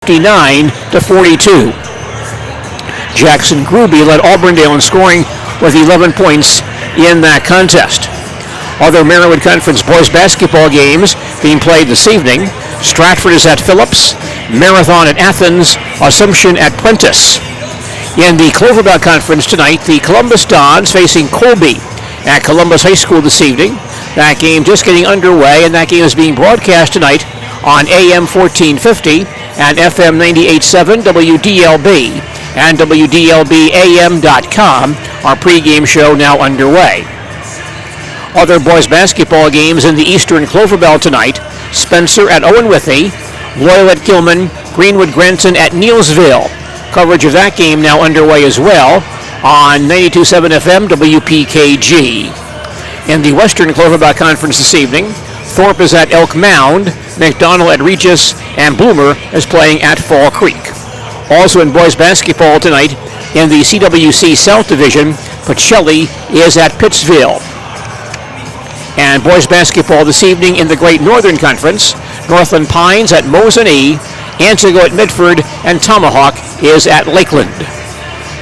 59-42. Jackson Gruby led Auburndale in scoring with 11 points in that contest. Other Marywood Conference boys basketball games being played this evening. Stratford is at Phillips, Marathon at Athens, Assumption at Prentice. In the Clover Belt Conference tonight, the Columbus Dons facing Colby at Columbus High School this evening. That game just getting underway, and that game is being broadcast tonight on AM 1450 and FM 98.7 WDLB and WDLBAM.com. Our pregame show now underway. Other boys basketball games in the Eastern Clover Belt tonight. Spencer at Owen Withee, Loyal at Gilman, Greenwood Granson at Neelsville. Coverage of that game now underway as well on 92.7 FM WPKG. In the Western Clover Belt Conference this evening, Thorpe is at Elk Mound, McDonald at Regis, and Bloomer is playing at Fall Creek. Also in boys basketball tonight, in the CWC South Division, Pacelli is at Pittsville. And boys basketball this evening in the Great Northern Conference, Northland Pines at Mosinee, Antigo at Midford, and Tomahawk is at Lakeland.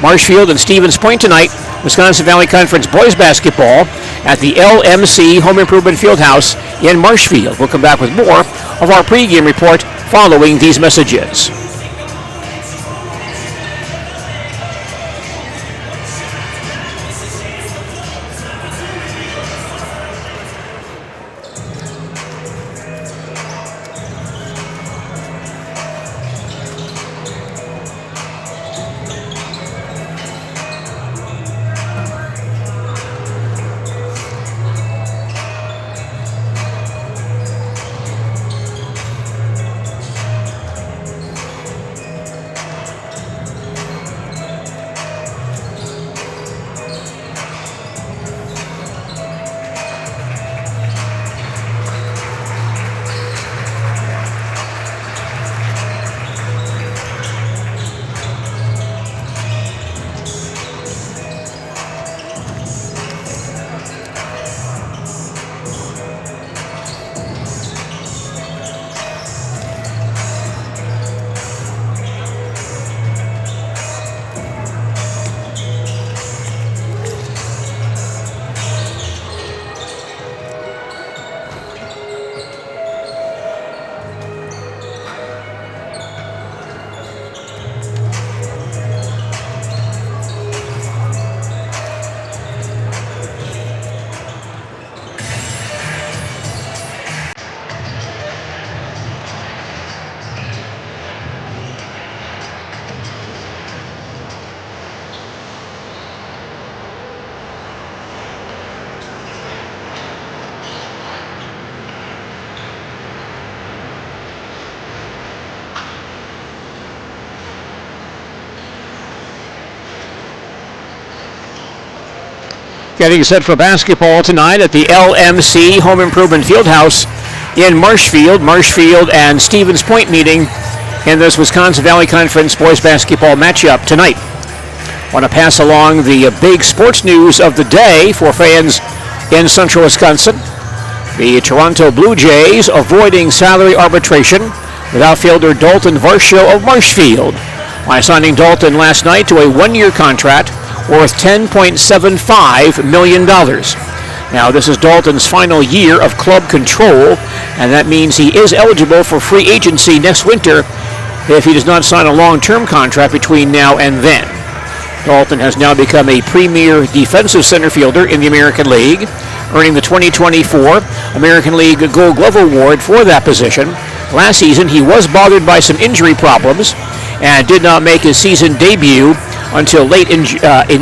Marshfield and Stevens Point tonight, Wisconsin Valley Conference boys basketball at the LMC Home Improvement Fieldhouse in Marshfield. We'll come back with more of our pregame report following these messages. Getting set for basketball tonight at the LMC Home Improvement Fieldhouse in Marshfield. Marshfield and Stevens Point meeting in this Wisconsin Valley Conference boys basketball matchup tonight. Want to pass along the big sports news of the day for fans in central Wisconsin. The Toronto Blue Jays avoiding salary arbitration with outfielder Dalton Varsho of Marshfield by signing Dalton last night to a one-year contract worth $10.75 million. Now, this is Dalton's final year of club control, and that means he is eligible for free agency next winter if he does not sign a long-term contract between now and then. Dalton has now become a premier defensive center fielder in the American League, earning the 2024 American League Gold Glove Award for that position. Last season, he was bothered by some injury problems and did not make his season debut until late in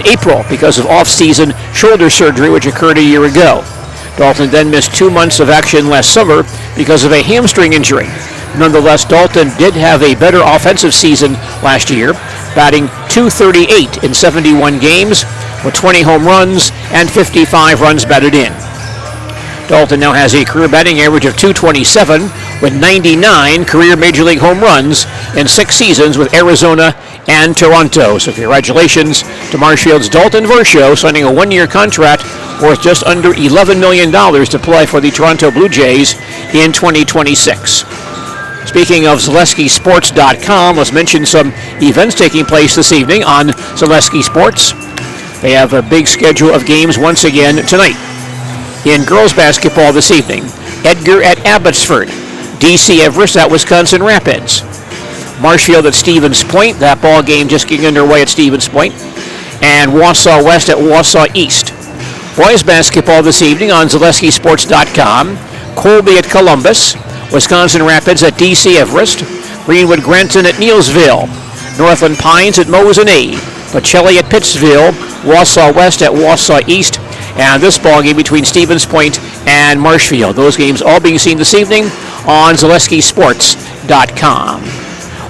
April because of off-season shoulder surgery, which occurred a year ago. Dalton then missed 2 months of action last summer because of a hamstring injury. Nonetheless, Dalton did have a better offensive season last year, batting .238 in 71 games with 20 home runs and 55 runs batted in. Dalton now has a career batting average of .227 with 99 career Major League home runs in 6 seasons with Arizona and Toronto. So congratulations to Marshfield's Dalton Varsho, signing a one-year contract worth just under $11 million to play for the Toronto Blue Jays in 2026. Speaking of ZaleskiSports.com, let's mention some events taking place this evening on Zaleski Sports. They have a big schedule of games once again tonight. In girls basketball this evening, Edgar at Abbotsford, DC Everest at Wisconsin Rapids, Marshfield at Stevens Point, that ball game just getting underway at Stevens Point, and Wausau West at Wausau East. Boys basketball this evening on ZaleskiSports.com, Colby at Columbus, Wisconsin Rapids at DC Everest, Greenwood Granton at Neelsville, Northland Pines at Mosinee, Pacelli at Pittsville, Wausau West at Wausau East, and this ball game between Stevens Point and Marshfield. Those games all being seen this evening on ZaleskiSports.com.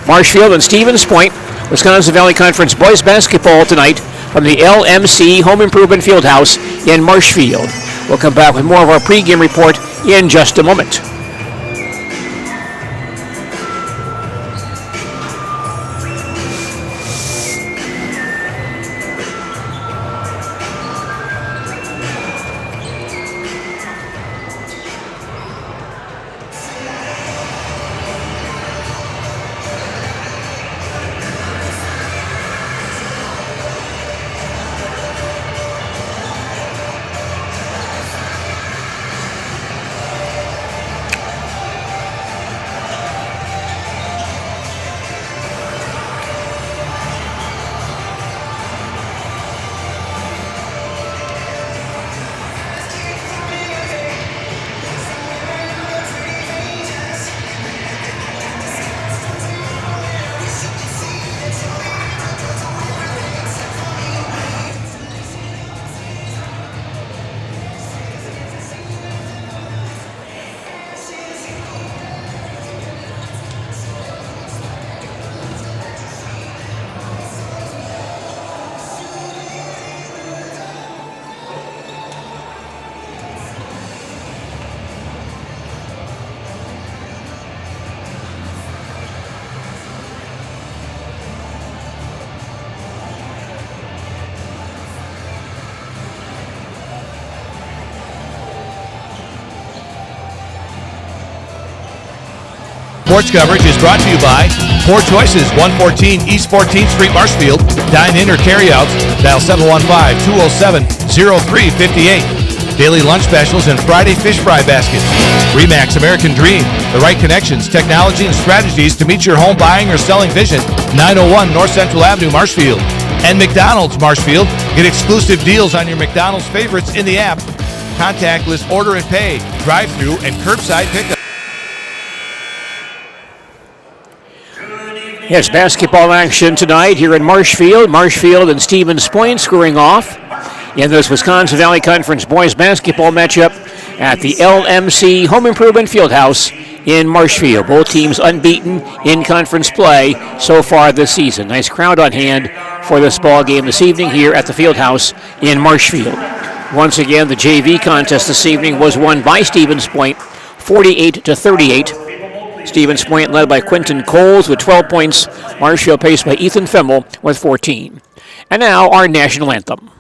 Marshfield and Stevens Point, Wisconsin Valley Conference boys basketball tonight from the LMC Home Improvement Fieldhouse in Marshfield. We'll come back with more of our pregame report in just a moment. Sports coverage is brought to you by Four Choices, 114 East 14th Street, Marshfield. Dine-in or carry-outs, dial 715-207-0358. Daily lunch specials and Friday fish fry baskets. Remax American Dream, the right connections, technology, and strategies to meet your home buying or selling vision. 901 North Central Avenue, Marshfield. And McDonald's, Marshfield. Get exclusive deals on your McDonald's favorites in the app. Contactless order and pay, drive-through, and curbside pickup. Yes, basketball action tonight here in Marshfield. Marshfield and Stevens Point scoring off in this Wisconsin Valley Conference boys basketball matchup at the LMC Home Improvement Fieldhouse in Marshfield. Both teams unbeaten in conference play so far this season. Nice crowd on hand for this ball game this evening here at the Fieldhouse in Marshfield. Once again, the JV contest this evening was won by Stevens Point, 48-38. Stevens Point led by Quentin Coles with 12 points. Marshfield paced by Ethan Fimmel with 14. And now our national anthem.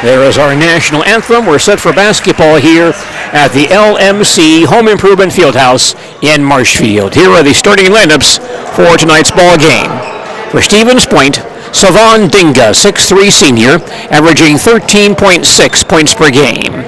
There is our national anthem. We're set for basketball here at the LMC Home Improvement Fieldhouse in Marshfield. Here are the starting lineups for tonight's ball game. For Stevens Point, Savon Dinga, 6'3" senior, averaging 13.6 points per game.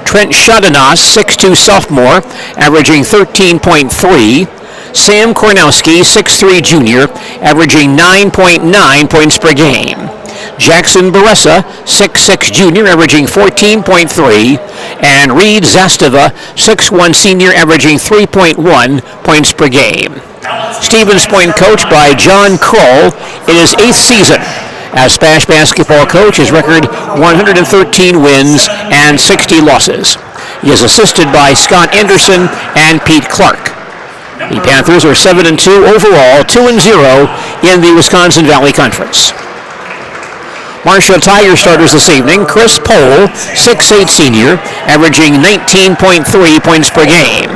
Trent Shadanas, 6'2" sophomore, averaging 13.3. Sam Kornowski, 6'3" junior, averaging 9.9 points per game. Jackson Baressa, 6'6" junior, averaging 14.3. And Reed Zastava, 6'1" senior, averaging 3.1 points per game. Stevens Point coached by John Kroll in his 8th season as SPASH basketball coach. His record 113 wins and 60 losses. He is assisted by Scott Anderson and Pete Clark. The Panthers are 7-2 overall, 2-0 in the Wisconsin Valley Conference. Marshfield Tigers starters this evening: Chris Pohl, 6'8" senior, averaging 19.3 points per game.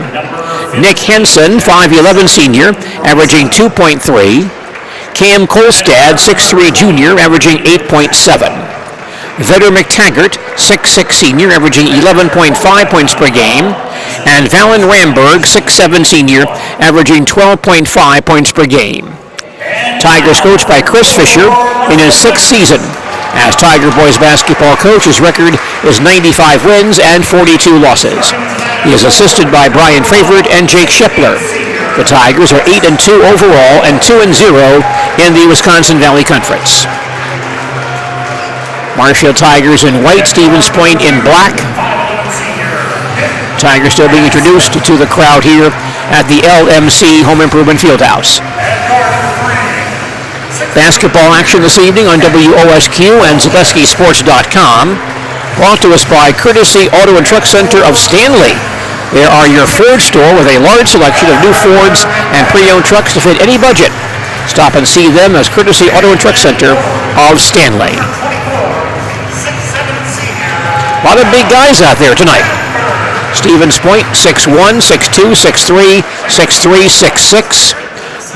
Nick Henson, 5'11" senior, averaging 2.3. Cam Kolstad, 6'3" junior, averaging 8.7. Vedder McTaggart, 6'6" senior, averaging 11.5 points per game. And Valen Ramberg, 6'7" senior, averaging 12.5 points per game. Tigers coached by Chris Fisher in his 6th season as Tiger boys basketball coach. His record is 95 wins and 42 losses. He is assisted by Brian Favorite and Jake Shepler. The Tigers are 8-2 overall and 2-0 in the Wisconsin Valley Conference. Marshfield Tigers in white, Stevens Point in black. Tigers still being introduced to the crowd here at the LMC Home Improvement Fieldhouse. Basketball action this evening on WOSQ and ZaleskiSports.com. Brought to us by Courtesy Auto and Truck Center of Stanley. They are your Ford store with a large selection of new Fords and pre-owned trucks to fit any budget. Stop and see them as Courtesy Auto and Truck Center of Stanley. A lot of big guys out there tonight. Stevens Point, 6'1", 6'2", 6'3", 6'3", 6'6".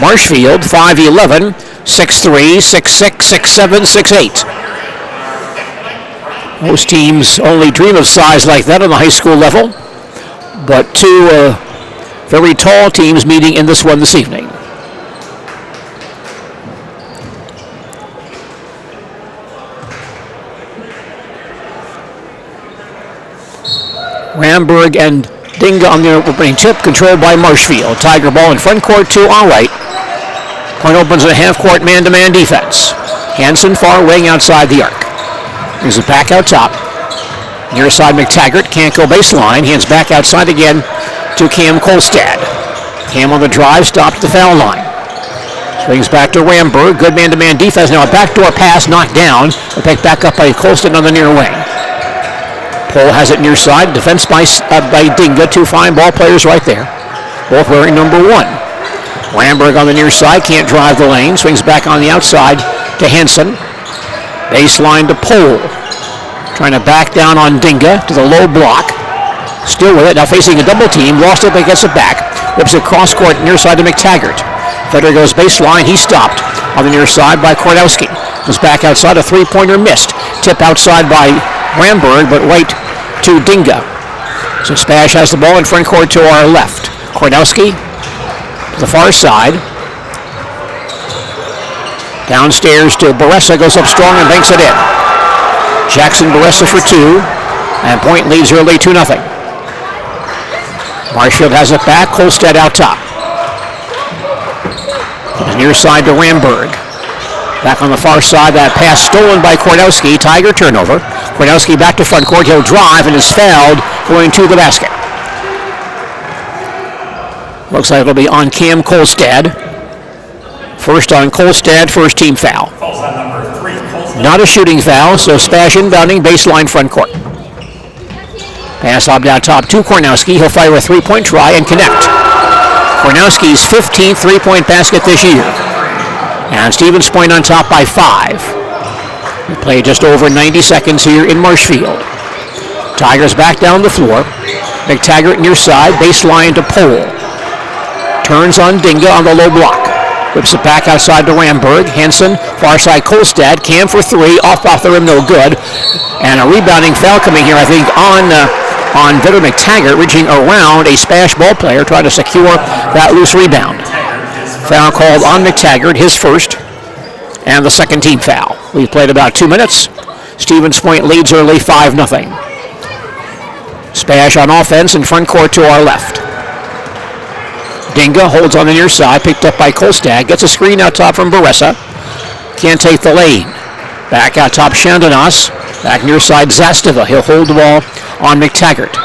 Marshfield, 5'11", 6'3", 6'6", 6'7", 6'8". Most teams only dream of size like that on the high school level, but two very tall teams meeting in this one this evening. Ramberg and Dinga on the opening tip, controlled by Marshfield. Tiger ball in front court to our right. Point opens in a half-court man-to-man defense. Hanson far wing outside the arc. Brings it back out top. Near side McTaggart, can't go baseline. Hands back outside again to Cam Kolstad. Cam on the drive, stopped at the foul line. Swings back to Ramberg. Good man-to-man defense. Now a backdoor pass knocked down. Picked back up by Kolstad on the near wing. Pohl has it near side. Defense by Dinga. Two fine ball players right there. Both wearing number 1. Ramberg on the near side. Can't drive the lane. Swings back on the outside to Hanson. Baseline to Pohl. Trying to back down on Dinga to the low block. Still with it. Now facing a double team. Lost it but gets it back. Whips it cross court near side to McTaggart. Federer goes baseline. He stopped on the near side by Kornowski. Goes back outside. A three-pointer missed. Tip outside by Ramberg, but right to Dinga. So SPASH has the ball in front court to our left. Kornowski to the far side. Downstairs to Baressa, goes up strong and banks it in. Jackson Baressa for 2, and Point leads early 2-0. Marshfield has it back, Kolstad out top. Near side to Ramberg. Back on the far side, that pass stolen by Kornowski. Tiger turnover. Kornowski back to front court. He'll drive and is fouled going to the basket. Looks like it'll be on Cam Kolstad. First on Kolstad, first team foul. Not a shooting foul, so SPASH inbounding baseline front court. Pass lobbed out top to Kornowski. He'll fire a three-point try and connect. Kornowski's 15th three-point basket this year. And Stevens Point on top by 5. We play just over 90 seconds here in Marshfield. Tigers back down the floor. McTaggart near side, baseline to Pohl. Turns on Dinga on the low block. Whips it back outside to Ramberg. Hanson, far side Kolstad. Cam for 3, off the rim, no good. And a rebounding foul coming here, I think, on Vedder McTaggart, reaching around a SPASH ball player, trying to secure that loose rebound. Foul called on McTaggart, his first, and the second team foul. We've played about 2 minutes. Stevens Point leads early 5-0. Spash on offense in front court to our left. Dinga holds on the near side, picked up by Kolstad. Gets a screen out top from Baressa. Can't take the lane. Back out top, Shandanas. Back near side, Zastava. He'll hold the ball on McTaggart.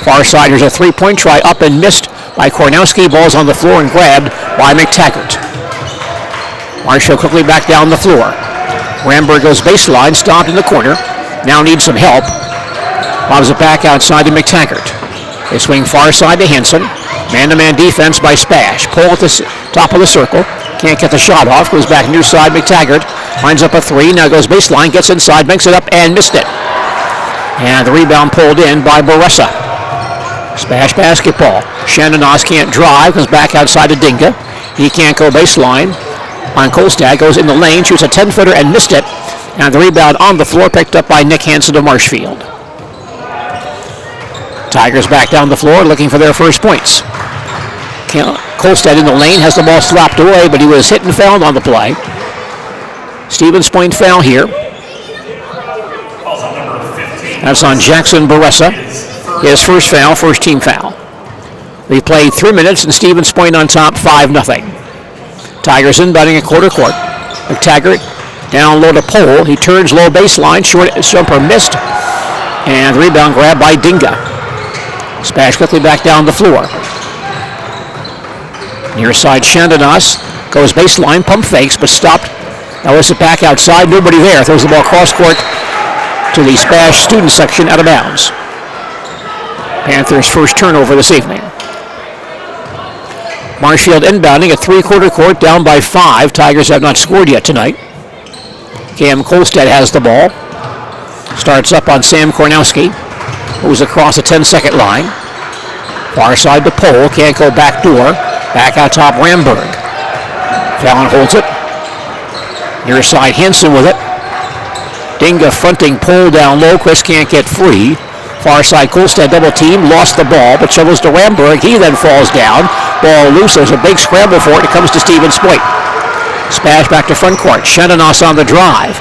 Far side, here's a three-point try up and missed by Kornowski. Ball's on the floor and grabbed by McTaggart. Marshall quickly back down the floor. Ramberg goes baseline, stopped in the corner. Now needs some help. Lobs it back outside to McTaggart. They swing far side to Henson. Man-to-man defense by Spash. Pull at the top of the circle. Can't get the shot off. Goes back near side, McTaggart. Lines up a three. Now goes baseline. Gets inside. Makes it up and missed it. And the rebound pulled in by Baressa. Spash basketball. Shandanas can't drive. Comes back outside to Dinga. He can't go baseline. On Kolstad. Goes in the lane. Shoots a 10-footer and missed it. And the rebound on the floor picked up by Nick Hansen of Marshfield. Tigers back down the floor looking for their first points. Kolstad in the lane, has the ball slapped away, but he was hit and fouled on the play. Stevens Point foul here. That's on Jackson Baressa. His first foul, first team foul. We played 3 minutes and Stevens Point on top 5-0. Tigers inbounding a quarter court. McTaggart down low to Pole. He turns low baseline, short jumper missed, and rebound grab by Dinga. Spash quickly back down the floor. Near side, Shandanas goes baseline, pump fakes, but stopped. Now it's it back outside, nobody there. Throws the ball cross court to the Spash student section out of bounds. Panthers' first turnover this evening. Marshfield inbounding at three-quarter court, down by 5. Tigers have not scored yet tonight. Cam Kolstad has the ball. Starts up on Sam Kornowski. Moves across the 10-second line. Far side to Pole. Can't go back door. Back out top, Ramberg. Fallon holds it. Near side, Henson with it. Dinga fronting Pole down low. Chris can't get free. Far side, Kolstad double team. Lost the ball, but shovels to Ramberg. He then falls down. Ball loose. There's a big scramble for it. It comes to Stevens Point. Spash back to front court. Shandanas on the drive.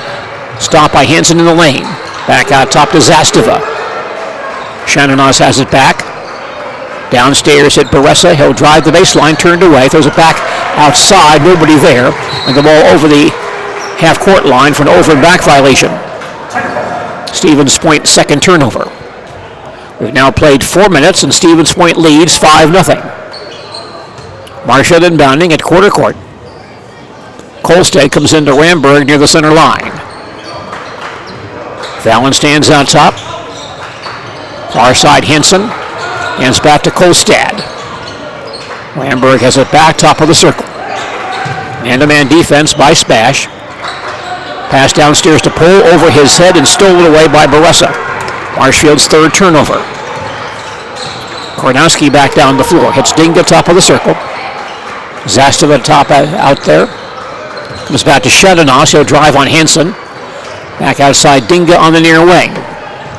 Stopped by Henson in the lane. Back out top to Zastava. Shandanas has it back. Downstairs at Baressa. He'll drive the baseline, turned away, throws it back outside, nobody there, and the ball over the half-court line for an over and back violation. Stevens Point second turnover. We've now played 4 minutes and Stevens Point leads 5-0. Marshall inbounding at quarter court. Kolstad comes into Ramberg near the center line. Fallon stands on top. Far side, Henson. Hands back to Kolstad. Ramberg has it back, top of the circle. Man-to-man defense by Spash. Pass downstairs to Pole, over his head and stolen away by Baressa. Marshfield's third turnover. Kornowski back down the floor. Hits Dinga, top of the circle. Zastava top out there. Comes back to Shandanas. He'll drive on Henson. Back outside, Dinga on the near wing.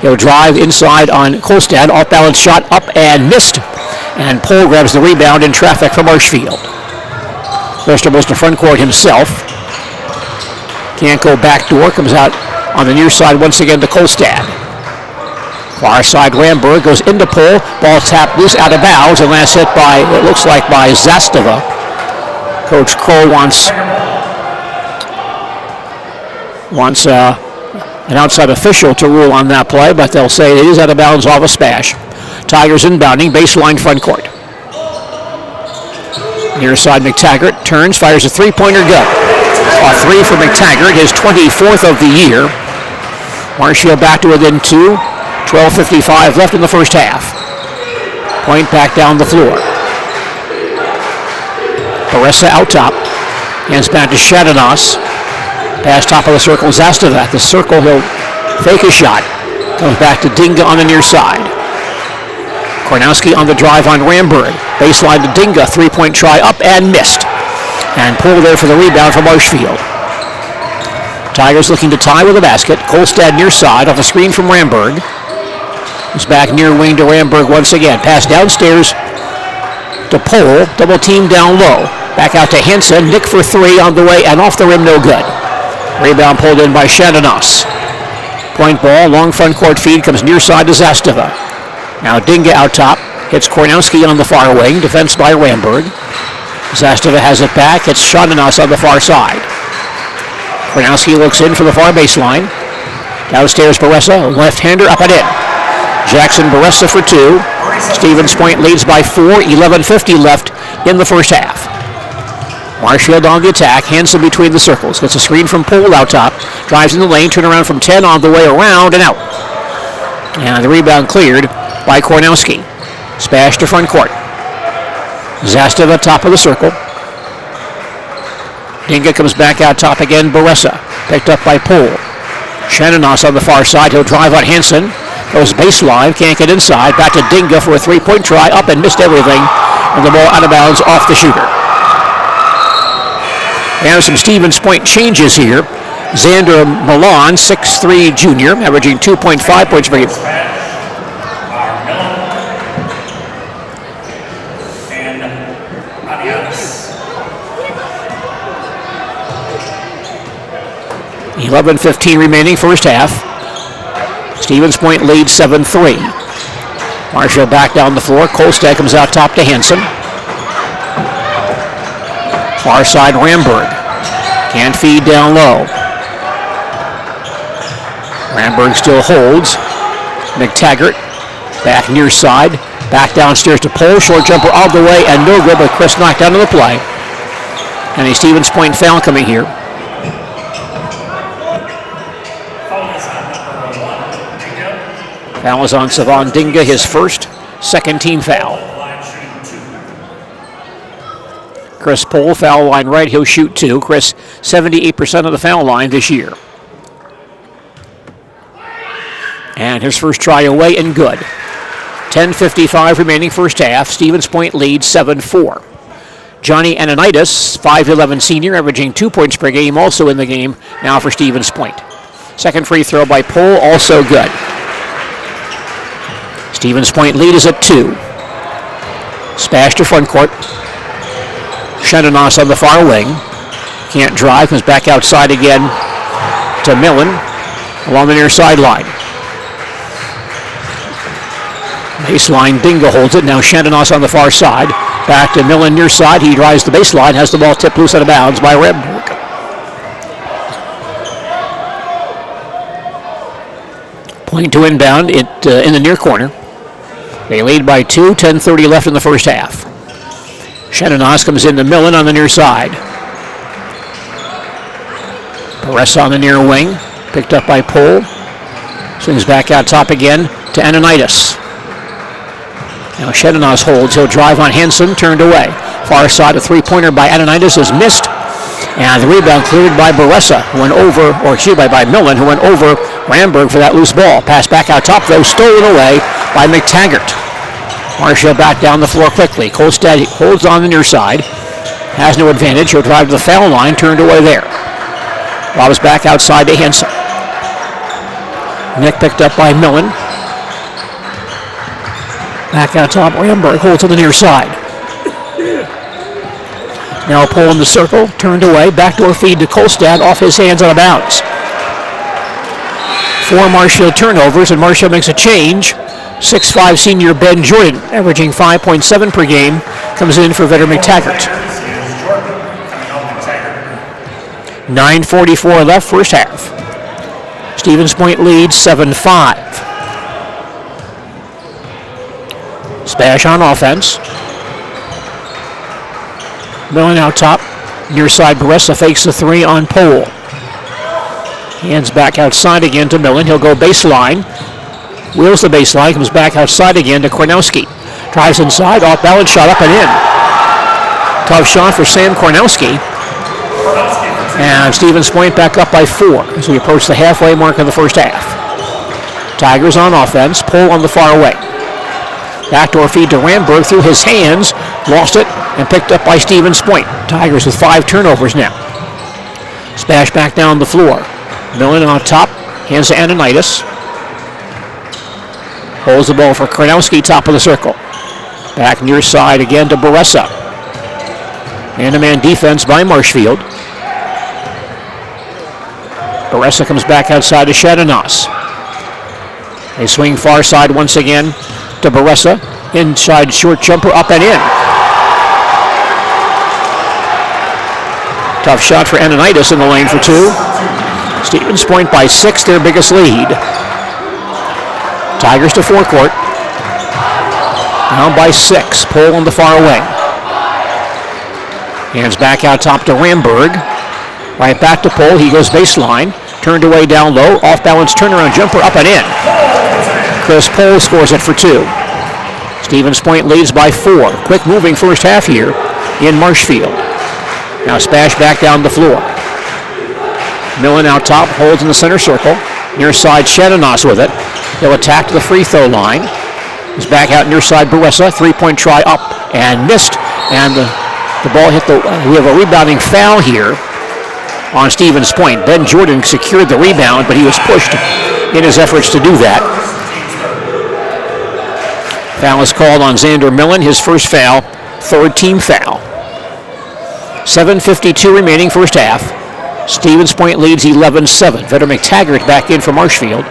He'll drive inside on Kolstad. Off-balance shot up and missed. And Pole grabs the rebound in traffic for Marshfield. Westerbo's to front court himself. Can't go back door. Comes out on the near side once again to Kolstad. Far side, Ramberg goes into Pole. Ball tapped loose out of bounds. And last hit by, it looks like, by Zastava. Coach Kroll wants an outside official to rule on that play, but they'll say it is out of bounds off a Spash. Tigers inbounding, baseline front court. Near side, McTaggart turns, fires a three-pointer, good. A three for McTaggart, his 24th of the year. Marshfield back to within 2. 12:55 left in the first half. Point back down the floor. Baressa out top. Hands back to Shandanas. Pass top of the circle, Zastava at the circle. He'll fake a shot. Comes back to Dinga on the near side. Kornowski on the drive on Ramberg. Baseline to Dinga. Three-point try up and missed. And Pole there for the rebound for Marshfield. Tigers looking to tie with a basket. Kolstad near side off a screen from Ramberg. He's back near wing to Ramberg once again. Pass downstairs to Pole. Double team down low. Back out to Hansen. Nick for three on the way and off the rim, no good. Rebound pulled in by Shandonos. Point ball, long front court feed, comes near side to Zastava. Now Dinga out top. Hits Kornowski on the far wing. Defense by Ramberg. Zastava has it back. It's Shandonos on the far side. Kornowski looks in for the far baseline. Downstairs, Baressa, left-hander, up and in. Jackson Baressa for two. Stevens Point leads by 4, 11:50 left in the first half. Marshfield on the attack, Hansen between the circles. Gets a screen from Poole out top. Drives in the lane, turn around from 10 on the way around and out. And the rebound cleared by Kornowski. Spash to front court. Zastava top of the circle. Dinga comes back out top again, Baressa. Picked up by Poole. Shandonos on the far side. He'll drive on Hansen. Goes baseline. Can't get inside. Back to Dinga for a three-point try. Up and missed everything. And the ball out of bounds off the shooter. And some Stevens Point changes here. Xander Milan, 6'3" junior, averaging 2.5 points per game. 11:15 remaining first half. Stevens Point leads 7-3. Marshall back down the floor. Kolstad comes out top to Hansen. Far side Ramberg. Can't feed down low. Ramberg still holds. McTaggart back near side. Back downstairs to Poole. Short jumper all the way and no good, but Chris knocked out of the play. And a Stevens Point foul coming here. Foul is on Savon Dinga, his first, second team foul. Chris Poole, foul line right, he'll shoot two. Chris, 78% of the foul line this year. And his first try away and good. 10:55 remaining first half. Stevens Point leads 7-4. Johnny Ananitis, 5'11" senior, averaging 2 points per game, also in the game now for Stevens Point. Second free throw by Poole, also good. Stevens Point lead is at 2. Spash to front court. Shandonos on the far wing. Can't drive, comes back outside again to Millen along the near sideline. Baseline, Dinga holds it. Now Shandonos on the far side. Back to Millen near side. He drives the baseline, has the ball tipped loose out of bounds by Ramberg. Point to inbound in the near corner. They lead by 2, 10:30 left in the first half. Shandonos comes into Millen on the near side. Baressa on the near wing, picked up by Poole. Swings back out top again to Ananitis. Now Shandonos holds, he'll drive on Hansen, turned away. Far side, a three-pointer by Ananitis is missed. And the rebound cleared by Baressa, who went over, or excuse me, by Millen, who went over Ramberg for that loose ball. Pass back out top, though, stolen away by McTaggart. Marshall back down the floor quickly. Kolstad holds on the near side. Has no advantage. He'll drive to the foul line, turned away there. Lobs back outside to Hansen. Nick picked up by Millen. Back out top, Ramberg holds on the near side. Now Poole in the circle, turned away, backdoor feed to Kolstad, off his hands out of bounds. 4 Marshfield turnovers, and Marshfield makes a change. 6'5" senior Ben Jordan, averaging 5.7 per game, comes in for veteran McTaggart. 9:44 left, first half. Stevens Point leads 7-5. Spash on offense. Millen out top. Near side, Baressa fakes the three on Poole. Hands back outside again to Millen. He'll go baseline. Wheels the baseline. Comes back outside again to Kornowski. Drives inside. Off balance shot up and in. Tough shot for Sam Kornowski. And Stevens Point back up by 4 as we approach the halfway mark of the first half. Tigers on offense. Poole on the far wing. Backdoor feed to Ramberg through his hands. Lost it and picked up by Stevens Point. Tigers with 5 turnovers now. Spash back down the floor. Millen on top. Hands to Ananitis. Holds the ball for Kornowski, top of the circle. Back near side again to Baressa. Man-to-man defense by Marshfield. Baressa comes back outside to Shadanos. They swing far side once again to Baressa. Inside short jumper, up and in. Tough shot for Ananitis in the lane for 2. Stevens Point by 6, their biggest lead. Tigers to forecourt. Down by 6. Pole on the far wing. Hands back out top to Ramberg. Right back to Pole. He goes baseline. Turned away down low. Off balance turnaround jumper, up and in. Chris Pole scores it for 2. Stevens Point leads by 4. Quick moving first half here in Marshfield. Now SPASH back down the floor. Millen out top, holds in the center circle. Near side Shadanos with it. He'll attack to the free throw line. He's back out near side Baressa. 3-point try up and missed. And the ball hit we have a rebounding foul here on Stevens Point. Ben Jordan secured the rebound, but he was pushed in his efforts to do that. Foul is called on Xander Millen, his first foul, 3rd team foul. 7:52 remaining first half. Stevens Point leads 11-7. Vedder McTaggart back in for Marshfield.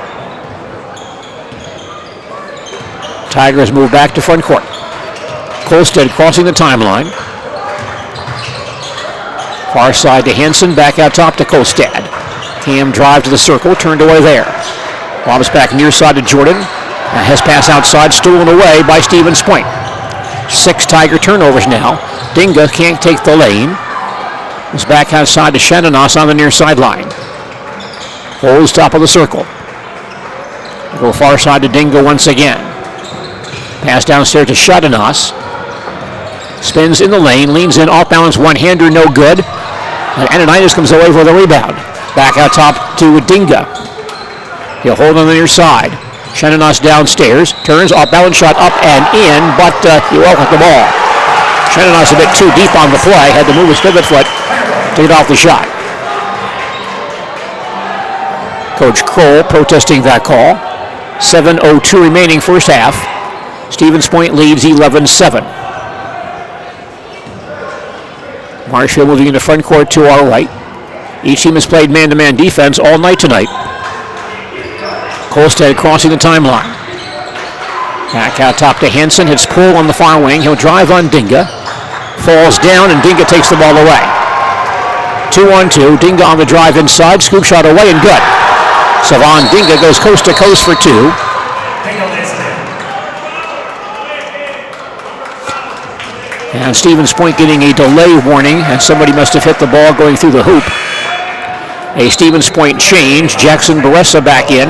Tigers move back to front court. Kolstad crossing the timeline. Far side to Hansen, back out top to Kolstad. Cam drive to the circle, turned away there. Lobs back near side to Jordan. Has pass outside, stolen away by Stevens Point. 6 Tiger turnovers now. Dinga can't take the lane. It's back outside to Shadanos on the near sideline. Holds top of the circle. Go far side to Dinga once again. Pass downstairs to Shadanos. Spins in the lane, leans in, off balance, one-hander, no good. And Ananitis comes away for the rebound. Back out top to Dinga. He'll hold on the near side. Shadanos downstairs, turns, off balance shot up and in, but he won't get the ball. Shadanos a bit too deep on the play, had to move his pivot foot to get off the shot. Coach Kroll protesting that call. 7:02 remaining first half. Stevens Point leads 11-7. Marshfield moving into front court to our right. Each team has played man-to-man defense all night tonight. Kolstad crossing the timeline. Back out top to Hansen. Hits Poole on the far wing. He'll drive on Dinga. Falls down and Dinga takes the ball away. 2-on-2. Dinga on the drive inside. Scoop shot away and good. Savon Dinga goes coast to coast for 2. And Stevens Point getting a delay warning, and somebody must have hit the ball going through the hoop. A Stevens Point change. Jackson Baressa back in.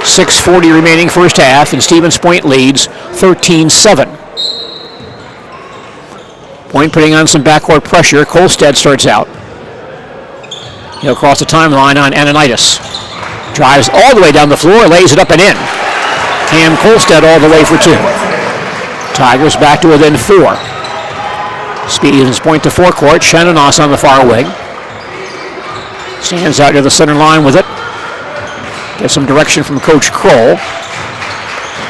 6:40 remaining first half, and Stevens Point leads 13-7. Point putting on some backcourt pressure. Kolstad starts out. He'll cross the timeline on Ananitis. Drives all the way down the floor, lays it up and in. Cam Kolstad all the way for 2. Tigers back to within 4. Stevens Point to forecourt. Shadanos on the far wing. Stands out near the center line with it. Gets some direction from Coach Kroll.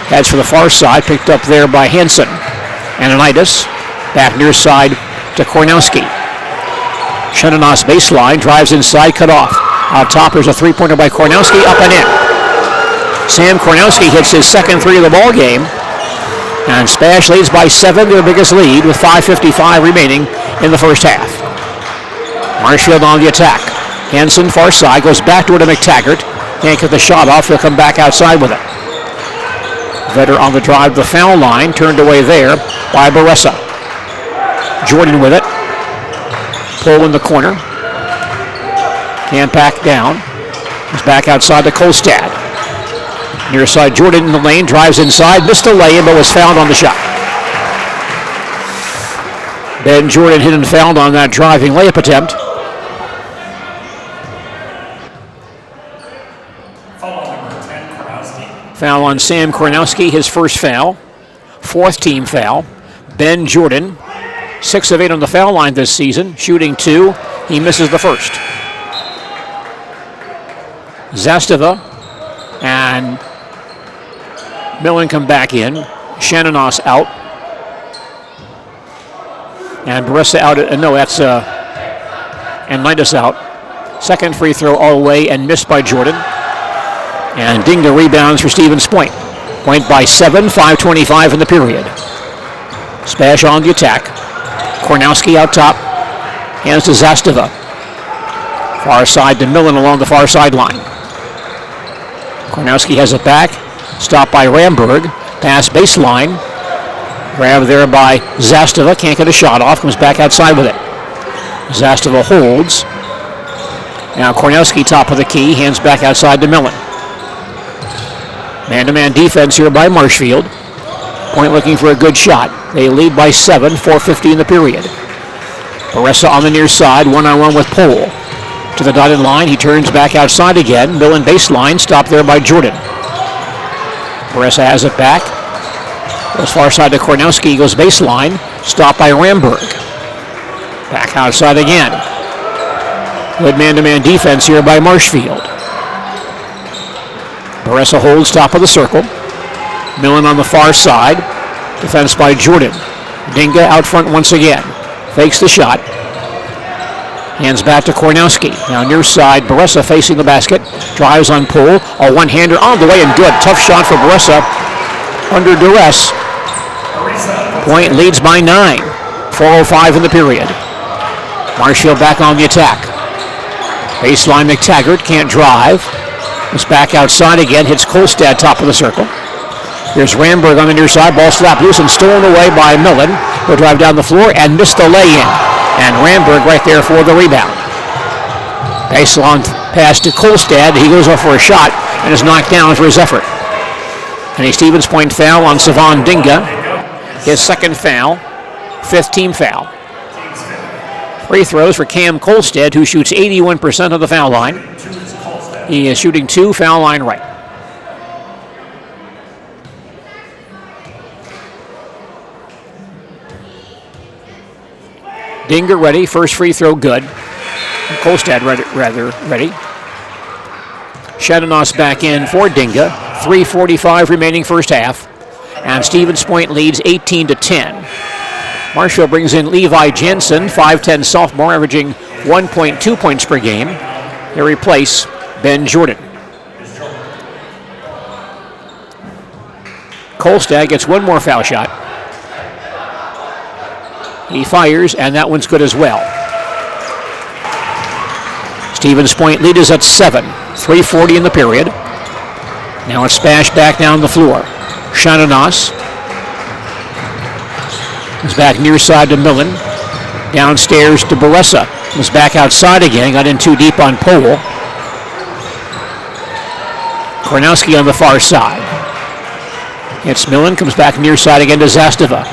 Heads for the far side, picked up there by Hansen. Ananitis, back near side to Kornowski. Shadanos baseline, drives inside, cut off. Out top, there's a 3-pointer by Kornowski, up and in. Sam Kornowski hits his second 3 of the ball game. And SPASH leads by 7, their biggest lead, with 5:55 remaining in the first half. Marshfield on the attack. Hansen, far side, goes back to McTaggart. Can't get the shot off. He'll come back outside with it. Vedder on the drive to the foul line. Turned away there by Baressa. Jordan with it. Pull in the corner. Can't back down. He's back outside to Kolstad. Near side Jordan in the lane. Drives inside. Missed the lay-in, but was fouled on the shot. Ben Jordan hit and fouled on that driving layup attempt. Foul on Sam Kornowski, his first foul. 4th team foul. Ben Jordan, 6 of 8 on the foul line this season, shooting 2. He misses the first. Zastava and Millen come back in. Shadanos out. And Baressa out. No, that's and Linus out. Second free throw all the way and missed by Jordan. And Dinga rebounds for Stevens Point. Point by 7, 5:25 in the period. SPASH on the attack. Kornowski out top. Hands to Zastava. Far side to Millen along the far sideline. Kornowski has it back. Stopped by Ramberg. Pass baseline. Grab there by Zastava. Can't get a shot off. Comes back outside with it. Zastava holds. Now Kornowski top of the key. Hands back outside to Millen. Man-to-man defense here by Marshfield. Point looking for a good shot. They lead by 7, 4:50 in the period. Baressa on the near side, one-on-one with Pohl. To the dotted line, he turns back outside again. Millen baseline, stopped there by Jordan. Baressa has it back. Goes far side to Kornowski, goes baseline, stopped by Ramberg. Back outside again. Good man-to-man defense here by Marshfield. Baressa holds top of the circle. Millen on the far side. Defense by Jordan. Dinga out front once again. Fakes the shot. Hands back to Kornowski. Now near side, Baressa facing the basket. Drives on Pohl. A one-hander on the way and good. Tough shot for Baressa under duress. Point leads by 9. 4:05 in the period. Marshfield back on the attack. Baseline McTaggart can't drive. It's back outside again. Hits Kolstad top of the circle. Here's Ramberg on the near side. Ball slapped loose and stolen away by Millen. He'll drive down the floor and miss the lay-in. And Ramberg right there for the rebound. Baseline pass to Kolstad. He goes off for a shot and is knocked down for his effort. And a Stevens Point foul on Savon Dinga. His second foul. 5th team foul. Free throws for Cam Kolstad, who shoots 81% of the foul line. He is shooting 2, foul line right. Dinga ready, first free throw good. Kolstad ready. Shadanos back in for Dinga. 3:45 remaining first half. And Stevens Point leads 18-10. Marshall brings in Levi Jensen, 5'10 sophomore, averaging 1.2 points per game. They replace Ben Jordan. Kolstad gets one more foul shot. He fires, and that one's good as well. Stevens Point lead is at 7. 3:40 in the period. Now it's SPASH back down the floor. Shadanos is back near side to Millen. Downstairs to Baressa. Was back outside again. Got in too deep on Pohl. Kornowski on the far side. It's Millen. Comes back near side again to Zastava.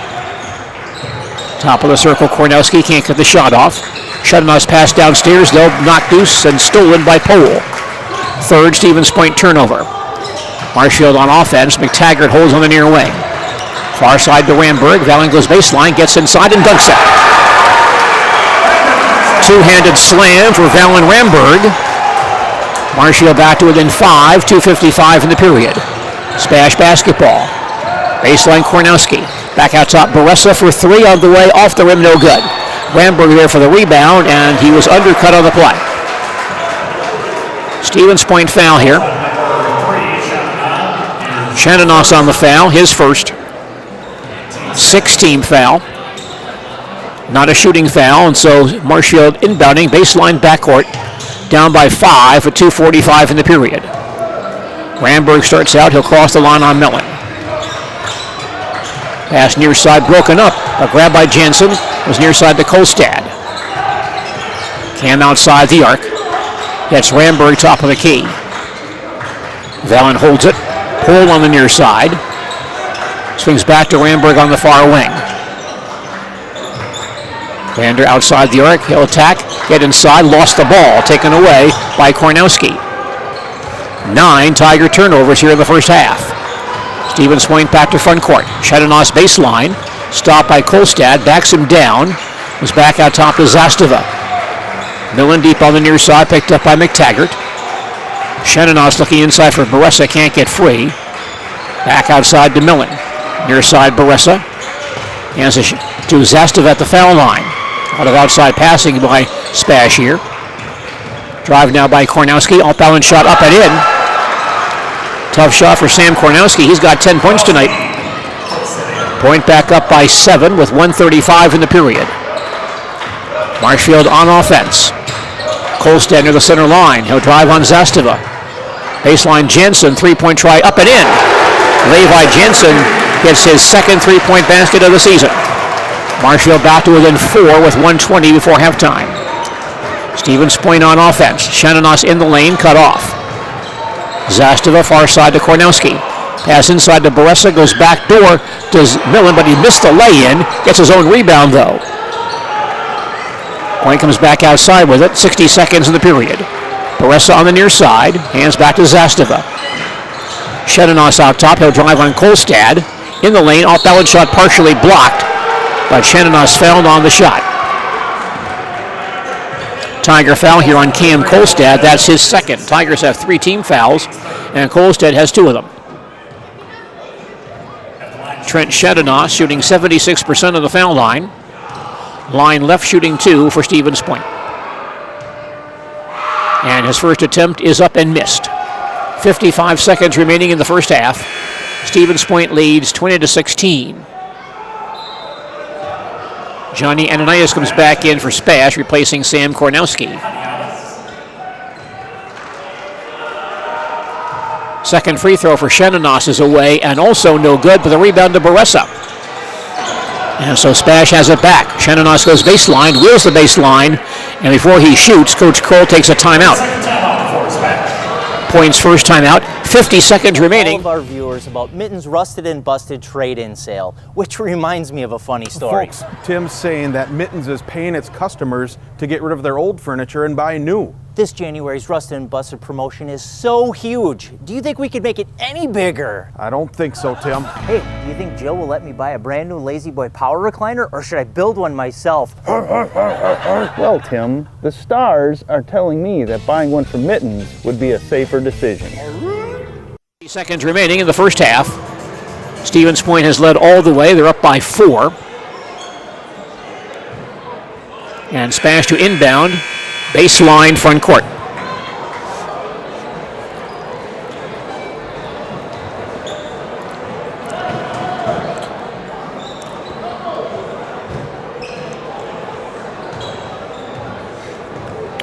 Top of the circle, Kornowski can't get the shot off. Shadanos pass downstairs. They'll knock loose and stolen by Pohl. Third Stevens Point turnover. Marshfield on offense. McTaggart holds on the near wing. Far side to Ramberg. Valen goes baseline, gets inside and dunks it. Two-handed slam for Valen Ramberg. Marshfield back to within 5. 2:55 in the period. SPASH basketball. Baseline Kornowski. Back out top, Baressa for 3 on the way, off the rim, no good. Ramberg there for the rebound, and he was undercut on the play. Stevens Point foul here. Shadanos on the foul, his first. 6-team foul. Not a shooting foul, and so Marshfield inbounding, baseline backcourt, down by 5 at 2:45 in the period. Ramberg starts out, he'll cross the line on Millen. Pass near side broken up. A grab by Jensen was near side to Kolstad. Cam outside the arc. Gets Ramberg top of the key. Valen holds it. Pohl on the near side. Swings back to Ramberg on the far wing. Vander outside the arc. He'll attack. Get inside. Lost the ball. Taken away by Kornowski. 9 Tiger turnovers here in the first half. Stevens Point back to front court. Shadanos baseline. Stopped by Kolstad. Backs him down. Was back out top to Zastava. Millen deep on the near side. Picked up by McTaggart. Shadanos looking inside for Baressa. Can't get free. Back outside to Millen. Near side Baressa. Hands to Zastava at the foul line. A lot of outside passing by SPASH here. Drive now by Kornowski. Off-balance shot up and in. Tough shot for Sam Kornowski. He's got 10 points tonight. Point back up by 7 with 1:35 in the period. Marshfield on offense. Kolstad near the center line. He'll drive on Zastava. Baseline Jensen, three-point try up and in. Levi Jensen gets his second three-point basket of the season. Marshfield back to within 4 with 1:20 before halftime. Stevens Point on offense. Shananos in the lane, cut off. Zastava far side to Kornowski. Pass inside to Baressa, goes back door to Millen, but he missed the lay-in. Gets his own rebound though. Point comes back outside with it. 60 seconds in the period. Baressa on the near side. Hands back to Zastava. Shananos out top. He'll drive on Kolstad. In the lane. Off-balance shot partially blocked. But Shananos fouled on the shot. Tiger foul here on Cam Kolstad. That's his second. Tigers have 3 team fouls, and Kolstad has 2 of them. Trent Shananos shooting 76% of the foul line. Line left shooting 2 for Stevens Point. And his first attempt is up and missed. 55 seconds remaining in the first half. Stevens Point leads 20-16. Johnny Ananias comes back in for SPASH, replacing Sam Kornowski. Second free throw for Shananos is away and also no good, but the rebound to Baressa. And so SPASH has it back. Shananos goes baseline, wheels the baseline, and before he shoots, Coach Kroll takes a timeout. Points first timeout, 50 seconds remaining. All of our viewers about Mitten's rusted and busted trade-in sale, which reminds me of a funny story. Folks, Tim's saying that Mittens is paying its customers to get rid of their old furniture and buy new. This January's rusted and busted promotion is so huge. Do you think we could make it any bigger? I don't think so, Tim. Hey, do you think Jill will let me buy a brand new Lazy Boy power recliner, or should I build one myself? Well, Tim, the stars are telling me that buying one from Mittens would be a safer decision. 30 seconds remaining in the first half. Stevens Point has led all the way. They're up by 4. And SPASH to inbound. Baseline front court.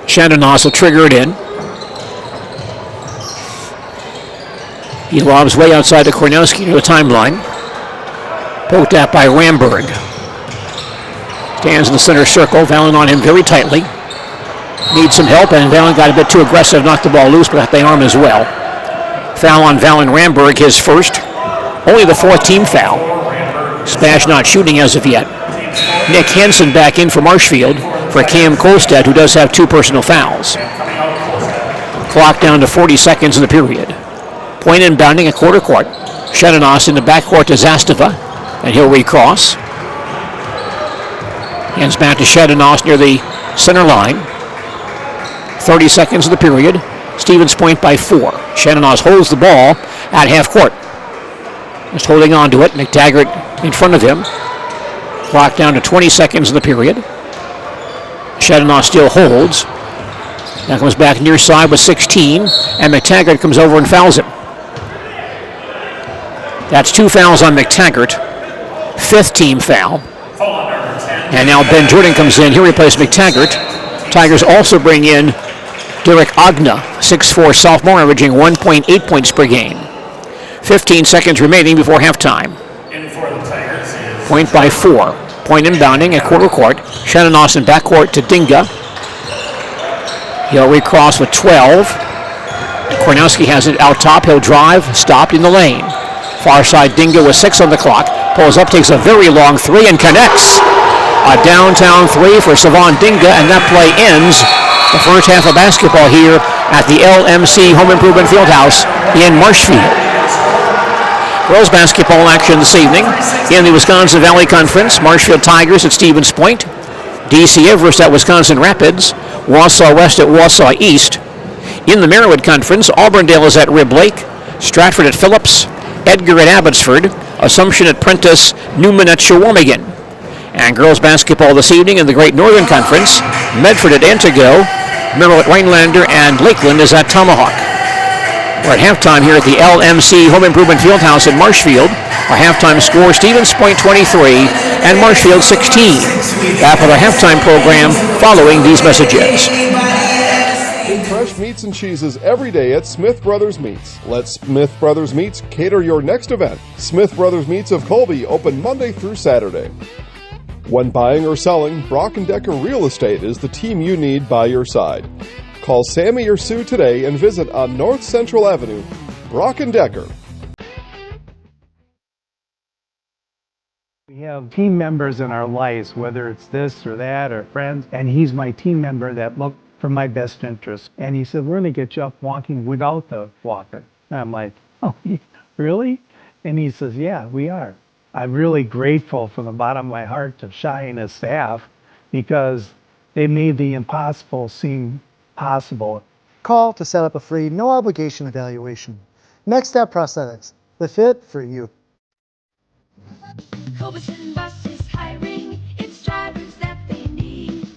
Shananos will trigger it in. He lobs way outside to Kornowski near the timeline. Poked at by Ramberg. Stands in the center circle. Valen on him very tightly. Needs some help, and Valen got a bit too aggressive, knocked the ball loose, but got the arm as well. Foul on Valen Ramberg, his first. Only the 4th team foul. SPASH not shooting as of yet. Nick Hansen back in for Marshfield for Cam Kolstad, who does have 2 personal fouls. Clock down to 40 seconds in the period. Point inbounding at quarter court. Shananos in the backcourt to Zastava, and he'll recross. Hands back to Shananos near the center line. 30 seconds of the period. Stevens Point by 4. Shananos holds the ball at half court. Just holding on to it. McTaggart in front of him. Clock down to 20 seconds in the period. Shananos still holds. Now comes back near side with 16, and McTaggart comes over and fouls him. That's 2 fouls on McTaggart. 5th team foul. And now Ben Jordan comes in. He'll replace McTaggart. Tigers also bring in Derek Agna, 6'4" sophomore, averaging 1.8 points per game. 15 seconds remaining before halftime. Point by 4. Point inbounding at quarter court. Shananos in backcourt to Dinga. He'll recross with 12. Kornowski has it out top. He'll drive. Stopped in the lane. Far side Dinga with 6 on the clock. Pulls up, takes a very long 3 and connects. A downtown 3 for Savon Dinga, and that play ends the first half of basketball here at the LMC Home Improvement Fieldhouse in Marshfield. Girls basketball action this evening in the Wisconsin Valley Conference. Marshfield Tigers at Stevens Point. DC Everest at Wisconsin Rapids. Wausau West at Wausau East. In the Merriwood Conference, Auburndale is at Rib Lake. Stratford at Phillips. Edgar at Abbotsford. Assumption at Prentice. Newman at Shawamigan. And girls basketball this evening in the Great Northern Conference. Medford at Antigo, Merrill at Rhinelander, and Lakeland is at Tomahawk. We're at halftime here at the LMC Home Improvement Fieldhouse in Marshfield. Our halftime score, Stevens Point 23 and Marshfield 16. Back with our halftime program following these messages. Fresh meats and cheeses every day at Smith Brothers Meats. Let Smith Brothers Meats cater your next event. Smith Brothers Meats of Colby open Monday through Saturday. When buying or selling, Brock & Decker Real Estate is the team you need by your side. Call Sammy or Sue today and visit on North Central Avenue. Brock & Decker. We have team members in our lives, whether it's this or that or friends, and he's my team member that look for my best interest. And he said, we're going to get you up walking without the walker. And I'm like, oh, really? And he says, yeah, we are. I'm really grateful from the bottom of my heart to Shai and his staff because they made the impossible seem possible. Call to set up a free, no obligation evaluation. Next Step Prosthetics, the fit for you. Cobeson Bus is hiring, it's drivers that they need.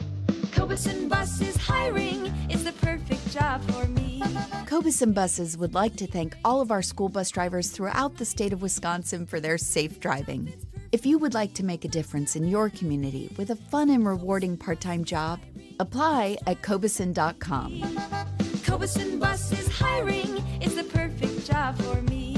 Cobeson Bus is hiring, it's the perfect job for me. Cobeson Buses would like to thank all of our school bus drivers throughout the state of Wisconsin for their safe driving. If you would like to make a difference in your community with a fun and rewarding part-time job, apply at cobeson.com. Cobeson Bus is hiring, it's the perfect job for me.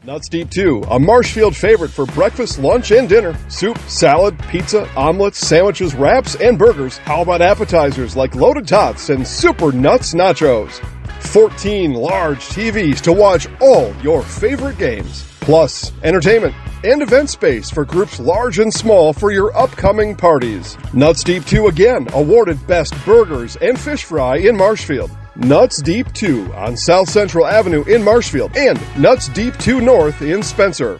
Nuts Deep 2, a Marshfield favorite for breakfast, lunch, and dinner. Soup, salad, pizza, omelets, sandwiches, wraps, and burgers. How about appetizers like loaded tots and super nuts nachos? 14 large TVs to watch all your favorite games. Plus, entertainment and event space for groups large and small for your upcoming parties. Nuts Deep 2 again, awarded Best Burgers and Fish Fry in Marshfield. Nuts Deep 2 on South Central Avenue in Marshfield and Nuts Deep 2 North in Spencer.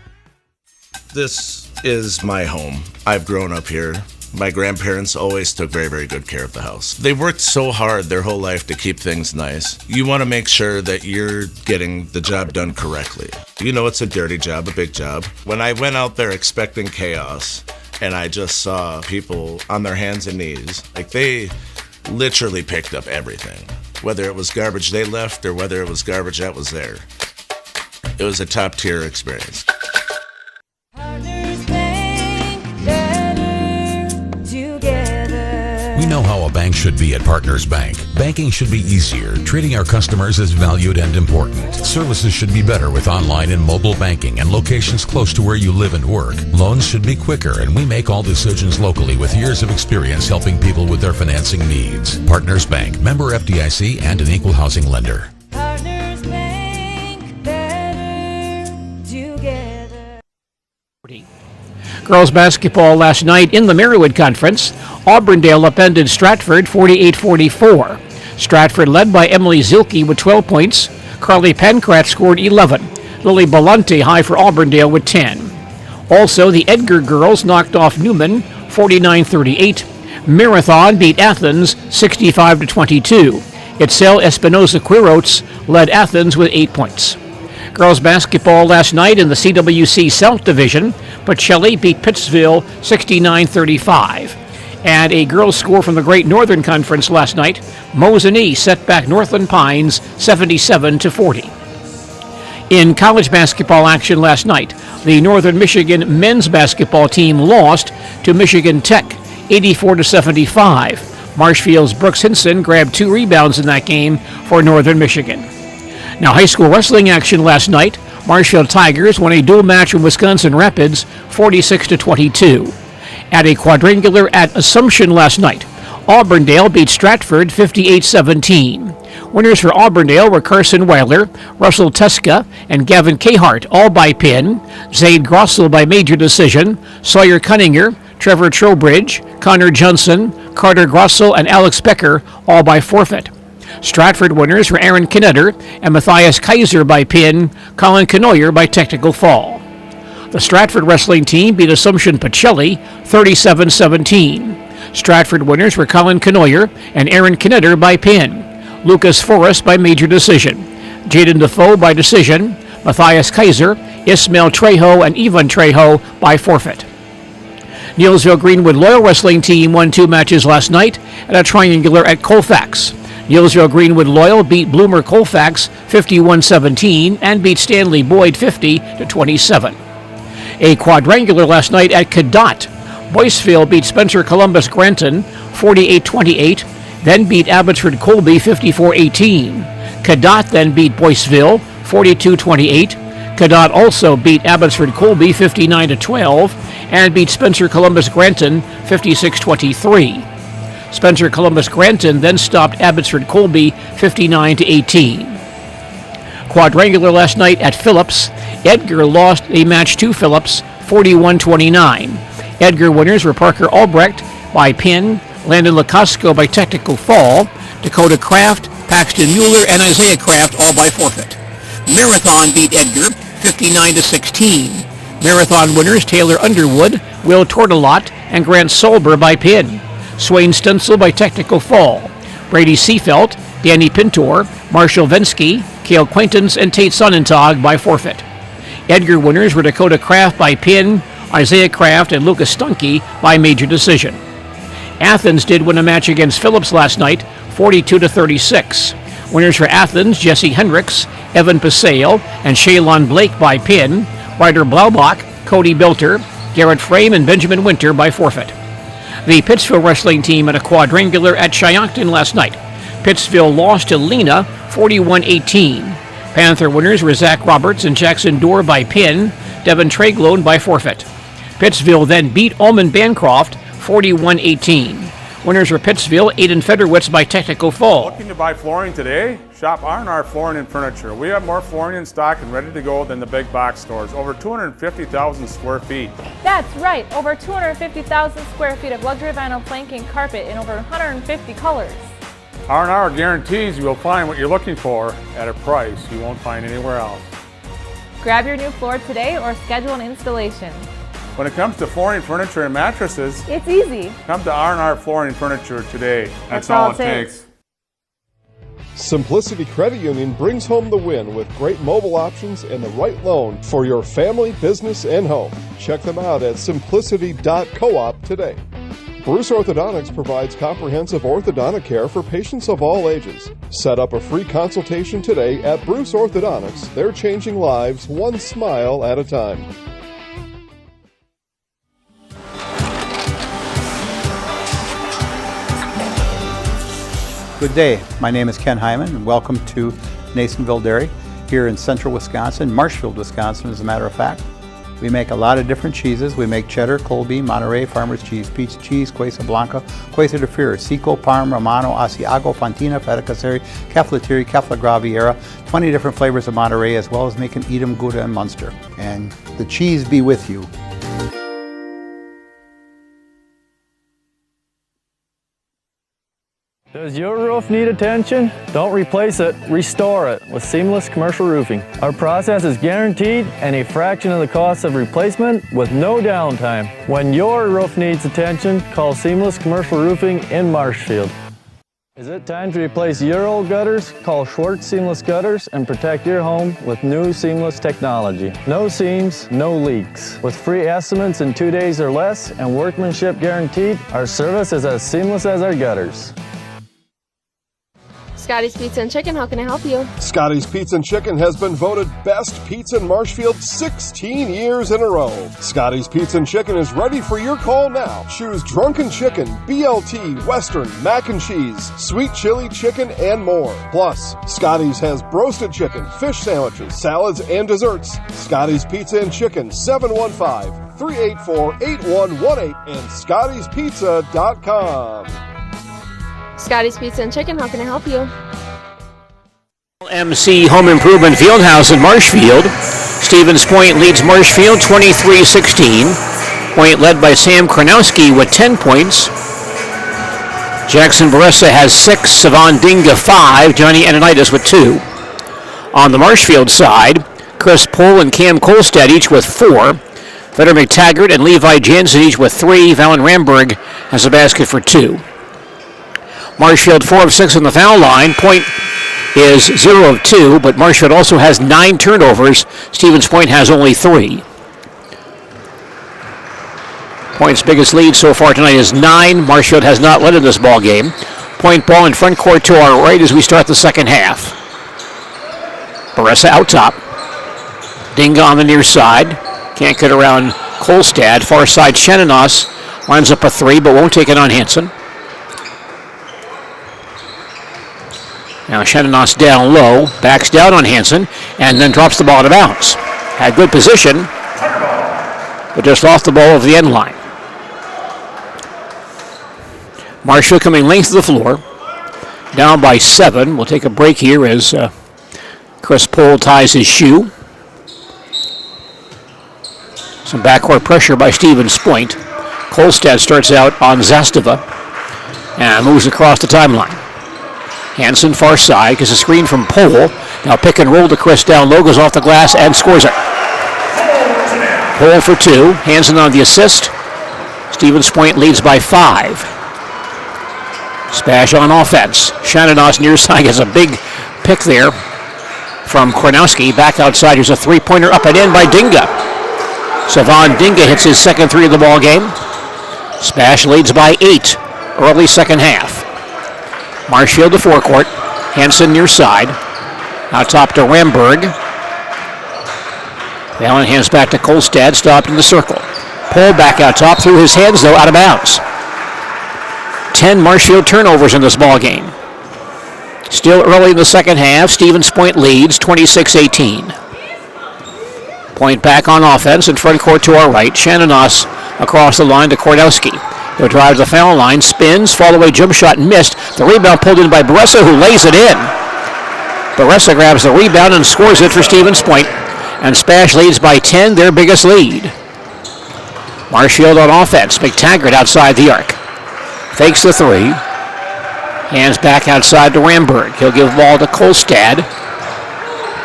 This is my home. I've grown up here. My grandparents always took very, very good care of the house. They worked so hard their whole life to keep things nice. You want to make sure that you're getting the job done correctly. You know it's a dirty job, a big job. When I went out there expecting chaos and I just saw people on their hands and knees, like they literally picked up everything. Whether it was garbage they left or whether it was garbage that was there. It was a top-tier experience. We know how a bank should be at Partners Bank. Banking should be easier. Treating our customers as valued and important. Services should be better with online and mobile banking and locations close to where you live and work. Loans should be quicker, and we make all decisions locally with years of experience helping people with their financing needs. Partners Bank, member FDIC, and an equal housing lender. Partners Bank, better together. Girls basketball last night in the Marywood Conference. Auburndale upended Stratford 48-44. Stratford led by Emily Zilke with 12 points. Carly Pankrat scored 11. Lily Belante high for Auburndale with 10. Also, the Edgar girls knocked off Newman 49-38. Marathon beat Athens 65-22. Itzel Espinosa Quirotes led Athens with 8 points. Girls basketball last night in the CWC South Division. Pacelli beat Pittsville 69-35. And a girls' score from the Great Northern Conference last night. Mosinee set back Northland Pines 77-40. In college basketball action last night, the Northern Michigan men's basketball team lost to Michigan Tech 84-75. Marshfield's Brooks Hinson grabbed 2 rebounds in that game for Northern Michigan. Now, high school wrestling action last night. Marshfield Tigers won a dual match with Wisconsin Rapids 46-22. At a quadrangular at Assumption last night, Auburndale beat Stratford 58-17. Winners for Auburndale were Carson Weiler, Russell Teska, and Gavin Cahart, all by pin. Zaid Grossel by major decision. Sawyer Cunninger, Trevor Trowbridge, Connor Johnson, Carter Grossel, and Alex Becker, all by forfeit. Stratford winners were Aaron Knetter and Matthias Kaiser by pin, Colin Canoyer by technical fall. The Stratford wrestling team beat Assumption Pacelli 37-17. Stratford winners were Colin Canoyer and Aaron Knetter by pin, Lucas Forrest by major decision, Jaden Defoe by decision, Matthias Kaiser, Ismail Trejo, and Ivan Trejo by forfeit. Neillsville Greenwood Loyal Wrestling Team won 2 matches last night at a triangular at Colfax. Neillsville Greenwood Loyal beat Bloomer Colfax 51-17 and beat Stanley Boyd 50-27. A quadrangular last night at Cadott. Boyceville beat Spencer Columbus Granton 48-28, then beat Abbotsford Colby 54-18. Cadott then beat Boyceville 42-28. Cadott also beat Abbotsford Colby 59-12 and beat Spencer Columbus Granton 56-23. Spencer Columbus Granton then stopped Abbotsford Colby 59-18. Quadrangular last night at Phillips. Edgar lost a match to Phillips 41-29. Edgar winners were Parker Albrecht by pin, Landon Lacasco by technical fall, Dakota Kraft, Paxton Mueller, and Isaiah Kraft all by forfeit. Marathon beat Edgar 59-16. Marathon winners Taylor Underwood, Will Tortolot, and Grant Solber by pin. Swain Stencil by technical fall. Brady Seafelt, Danny Pintor, Marshall Vensky, Cale Quaintance, and Tate Sonnentag by forfeit. Edgar winners were Dakota Kraft by pin, Isaiah Kraft, and Lucas Stunke by major decision. Athens did win a match against Phillips last night, 42-36. Winners for Athens, Jesse Hendricks, Evan Paseo, and Shaylon Blake by pin, Ryder Blaubach, Cody Bilter, Garrett Frame, and Benjamin Winter by forfeit. The Pittsville wrestling team had a quadrangular at Cheyocton last night. Pittsville lost to Lena 41-18. Panther winners were Zach Roberts and Jackson Dorr by pin, Devin Treglone by forfeit. Pittsville then beat Ullman Bancroft 41-18. Winners were Pittsville, Aiden Federwitz by technical fall. Looking to buy flooring today? Shop R&R Flooring and Furniture. We have more flooring in stock and ready to go than the big box stores. Over 250,000 square feet. That's right, over 250,000 square feet of luxury vinyl planking carpet in over 150 colors. R&R guarantees you will find what you're looking for at a price you won't find anywhere else. Grab your new floor today or schedule an installation. When it comes to flooring, furniture, and mattresses, it's easy. Come to R&R Flooring and Furniture today. That's all it takes. Simplicity Credit Union brings home the win with great mobile options and the right loan for your family, business, and home. Check them out at simplicity.coop today. Bruce Orthodontics provides comprehensive orthodontic care for patients of all ages. Set up a free consultation today at Bruce Orthodontics. They're changing lives one smile at a time. Good day. My name is Ken Hyman, and welcome to Nasonville Dairy here in central Wisconsin, Marshfield, Wisconsin, as a matter of fact. We make a lot of different cheeses. We make cheddar, Colby, Monterey, Farmer's Cheese, Pizza Cheese, Quesa Blanca, Quesa de Fear, Seco, Parm, Romano, Asiago, Fontina, Feta Caseri, Caflatiri, Cafla Graviera, 20 different flavors of Monterey, as well as making Edam, Gouda, and Munster. And the cheese be with you. Does your roof need attention? Don't replace it, restore it with Seamless Commercial Roofing. Our process is guaranteed and a fraction of the cost of replacement with no downtime. When your roof needs attention, call Seamless Commercial Roofing in Marshfield. Is it time to replace your old gutters? Call Schwartz Seamless Gutters and protect your home with new seamless technology. No seams, no leaks. With free estimates in 2 days or less and workmanship guaranteed, our service is as seamless as our gutters. Scotty's Pizza and Chicken, how can I help you? Scotty's Pizza and Chicken has been voted best pizza in Marshfield 16 years in a row. Scotty's Pizza and Chicken is ready for your call now. Choose drunken chicken, BLT, Western, mac and cheese, sweet chili chicken, and more. Plus, Scotty's has broasted chicken, fish sandwiches, salads, and desserts. Scotty's Pizza and Chicken, 715-384-8118 and Scotty'sPizza.com. Scotty's Pizza and Chicken, how can I help you? MC Home Improvement Fieldhouse in Marshfield. Stevens Point leads Marshfield 23-16. Point led by Sam Kronowski with 10 points. Jackson Baressa has 6, Savon Dinga 5, Johnny Ananitis with 2. On the Marshfield side, Chris Pohl and Cam Kolstad each with 4. Vedder McTaggart and Levi Jansen each with 3. Valen Ramberg has a basket for 2. Marshfield 4 of 6 on the foul line. Point is 0 of 2, but Marshfield also has 9 turnovers. Stevens Point has only 3. Point's biggest lead so far tonight is 9. Marshfield has not led in this ball game. Point ball in front court to our right as we start the second half. Baressa out top. Dinga on the near side. Can't get around Kolstad. Far side, Shenanos lines up a 3, but won't take it on Hansen. Now Shenanos down low, backs down on Hansen, and then drops the ball out of bounds. Had good position, but just off the ball of the end line. Marshfield coming length of the floor, down by 7. We'll take a break here as Chris Pohl ties his shoe. Some backcourt pressure by Stevens Point. Kolstad starts out on Zastava and moves across the timeline. Hansen far side gets a screen from Pohl. Now pick and roll to Chris down low, goes off the glass and scores it. Pohl for 2. Hansen on the assist. Stevens Point leads by 5. Spash on offense. Shenanos near side has a big pick there from Kornowski. Back outside, here's a 3-pointer up and in by Dinga. Savon Dinga hits his second 3 of the ball game. Spash leads by 8, early second half. Marshfield to forecourt. Hansen near side. Out top to Ramberg. Allen hands back to Kolstad, stopped in the circle. Pohl back out top, through his hands though, out of bounds. 10 Marshfield turnovers in this ball game. Still early in the second half, Stevens Point leads 26-18. Point back on offense in front court to our right. Shenanos across the line to Kornowski. He'll drive the foul line, spins, fall away jump shot missed. The rebound pulled in by Baressa, who lays it in. Baressa grabs the rebound and scores it for Stevens Point. And Spash leads by 10, their biggest lead. Marshfield on offense. McTaggart outside the arc. Fakes the 3. Hands back outside to Ramberg. He'll give ball to Kolstad.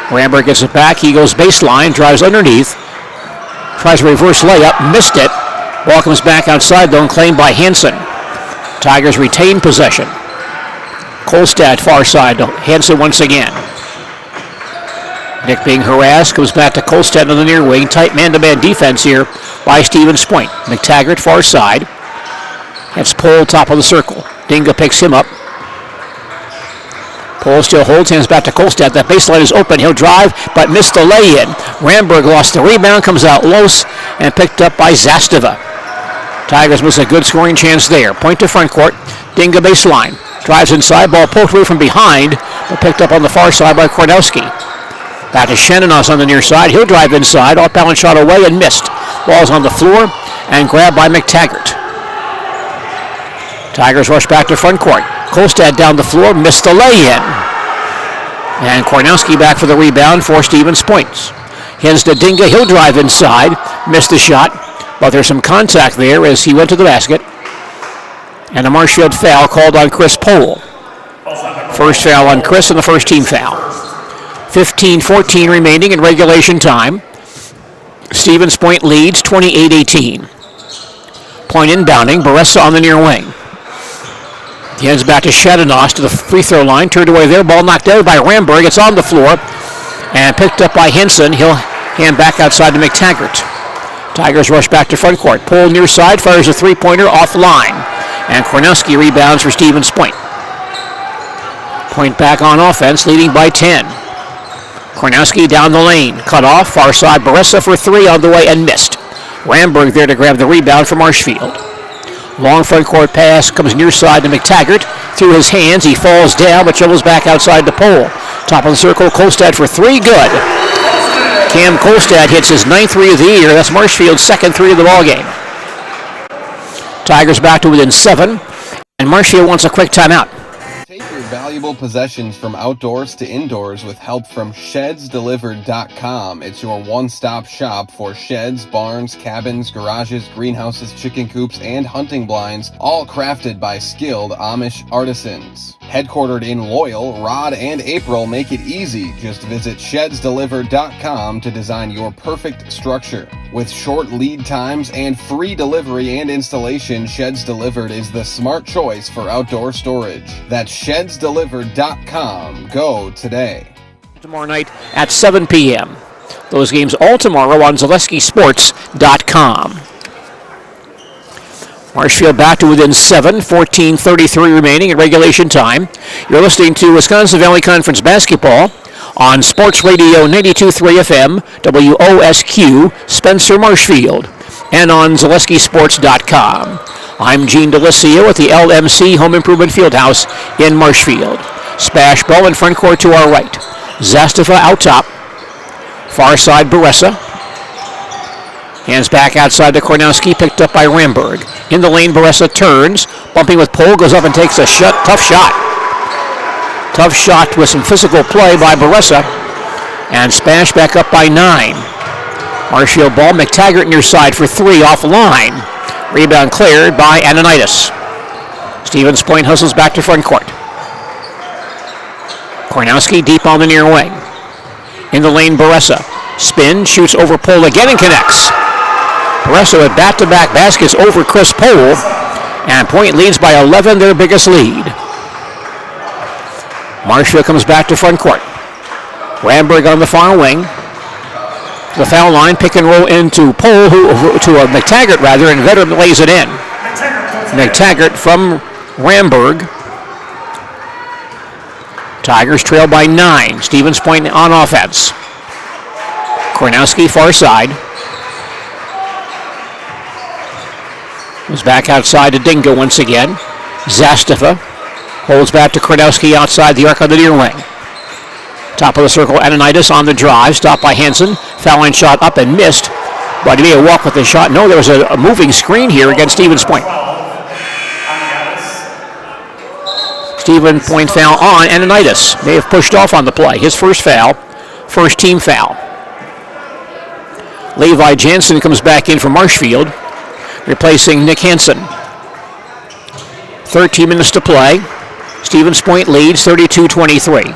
Ramberg gets it back. He goes baseline, drives underneath. Tries a reverse layup, missed it. Ball comes back outside though and claimed by Hansen. Tigers retain possession. Kolstad far side to Hansen once again. Nick being harassed, comes back to Kolstad on the near wing. Tight man-to-man defense here by Stevens Point. McTaggart far side. That's Pohl top of the circle. Dinga picks him up. Pohl still holds, hands back to Kolstad. That baseline is open. He'll drive, but missed the lay-in. Ramberg lost the rebound, comes out close, and picked up by Zastava. Tigers miss a good scoring chance there. Point to front court. Dinga baseline. Drives inside, ball poked away from behind, but picked up on the far side by Kornowski. Back to Shenanos on the near side. He'll drive inside, off-balance shot away and missed. Ball's on the floor and grabbed by McTaggart. Tigers rush back to front court. Kolstad down the floor, missed the lay-in. And Kornowski back for the rebound for Stevens Point. Hands to Dinga, he'll drive inside, missed the shot, but there's some contact there as he went to the basket. And a Marshfield foul called on Chris Pohl. First foul on Chris and the first team foul. 15-14 remaining in regulation time. Stevens Point leads 28-18. Point inbounding, Baressa on the near wing. He heads back to Shenanos to the free throw line. Turned away there. Ball knocked out by Ramberg. It's on the floor and picked up by Henson. He'll hand back outside to McTaggart. Tigers rush back to front court. Pohl near side fires a three-pointer offline. And Kornowski rebounds for Stevens Point. Point back on offense, leading by 10. Kornowski down the lane. Cut off. Far side. Baressa for 3 on the way and missed. Ramberg there to grab the rebound for Marshfield. Long front court pass comes near side to McTaggart. Through his hands, he falls down, but shovels back outside the pole. Top of the circle, Kolstad for 3, good. Cam Kolstad hits his 9th 3 of the year. That's Marshfield's second 3 of the ballgame. Tigers back to within 7, and Marshfield wants a quick timeout. Take your valuable possessions from outdoors to indoors with help from ShedsDelivered.com. It's your one-stop shop for sheds, barns, cabins, garages, greenhouses, chicken coops, and hunting blinds, all crafted by skilled Amish artisans. Headquartered in Loyal, Rod and April make it easy. Just visit shedsdelivered.com to design your perfect structure. With short lead times and free delivery and installation, Sheds Delivered is the smart choice for outdoor storage. That's shedsdelivered.com. Go today. Tomorrow night at 7 p.m. Those games all tomorrow on ZaleskiSports.com. Marshfield back to within 7, 14:33 remaining in regulation time. You're listening to Wisconsin Valley Conference basketball on Sports Radio 92.3 FM, WOSQ, Spencer Marshfield, and on ZaleskiSports.com. I'm Gene DeLisio at the LMC Home Improvement Fieldhouse in Marshfield. SPASH ball in front court to our right. Zastafa out top. Far side Baressa. Hands back outside to Kornowski, picked up by Ramberg. In the lane, Baressa turns, bumping with Pole, goes up and takes a tough shot. Tough shot with some physical play by Baressa. And SPASH back up by 9. Marshfield ball, McTaggart near side for 3, offline. Rebound cleared by Ananitis. Stevens Point hustles back to front court. Kornowski deep on the near wing. In the lane, Baressa. Spin, shoots over Pole again and connects. Baressa with back-to-back baskets over Chris Pole, and Point leads by 11, their biggest lead. Marshfield comes back to front court. Ramberg on the far wing. The foul line, pick and roll into Pole, McTaggart rather, and Vedder lays it in. McTaggart from Ramberg. Tigers trail by 9. Stevens Point on offense. Kornowski far side. Goes back outside to Dingo once again. Zastafa holds back to Kornowski outside the arc on the near wing. Top of the circle, Ananitis on the drive. Stopped by Hansen. Foul line shot up and missed. But he may have walked with the shot. No, there was a moving screen here against Stevens Point. Stevens Point foul on Ananitis. May have pushed off on the play. His first foul. First team foul. Levi Jansen comes back in for Marshfield, replacing Nick Hansen. 13 minutes to play. Stevens Point leads 32-23.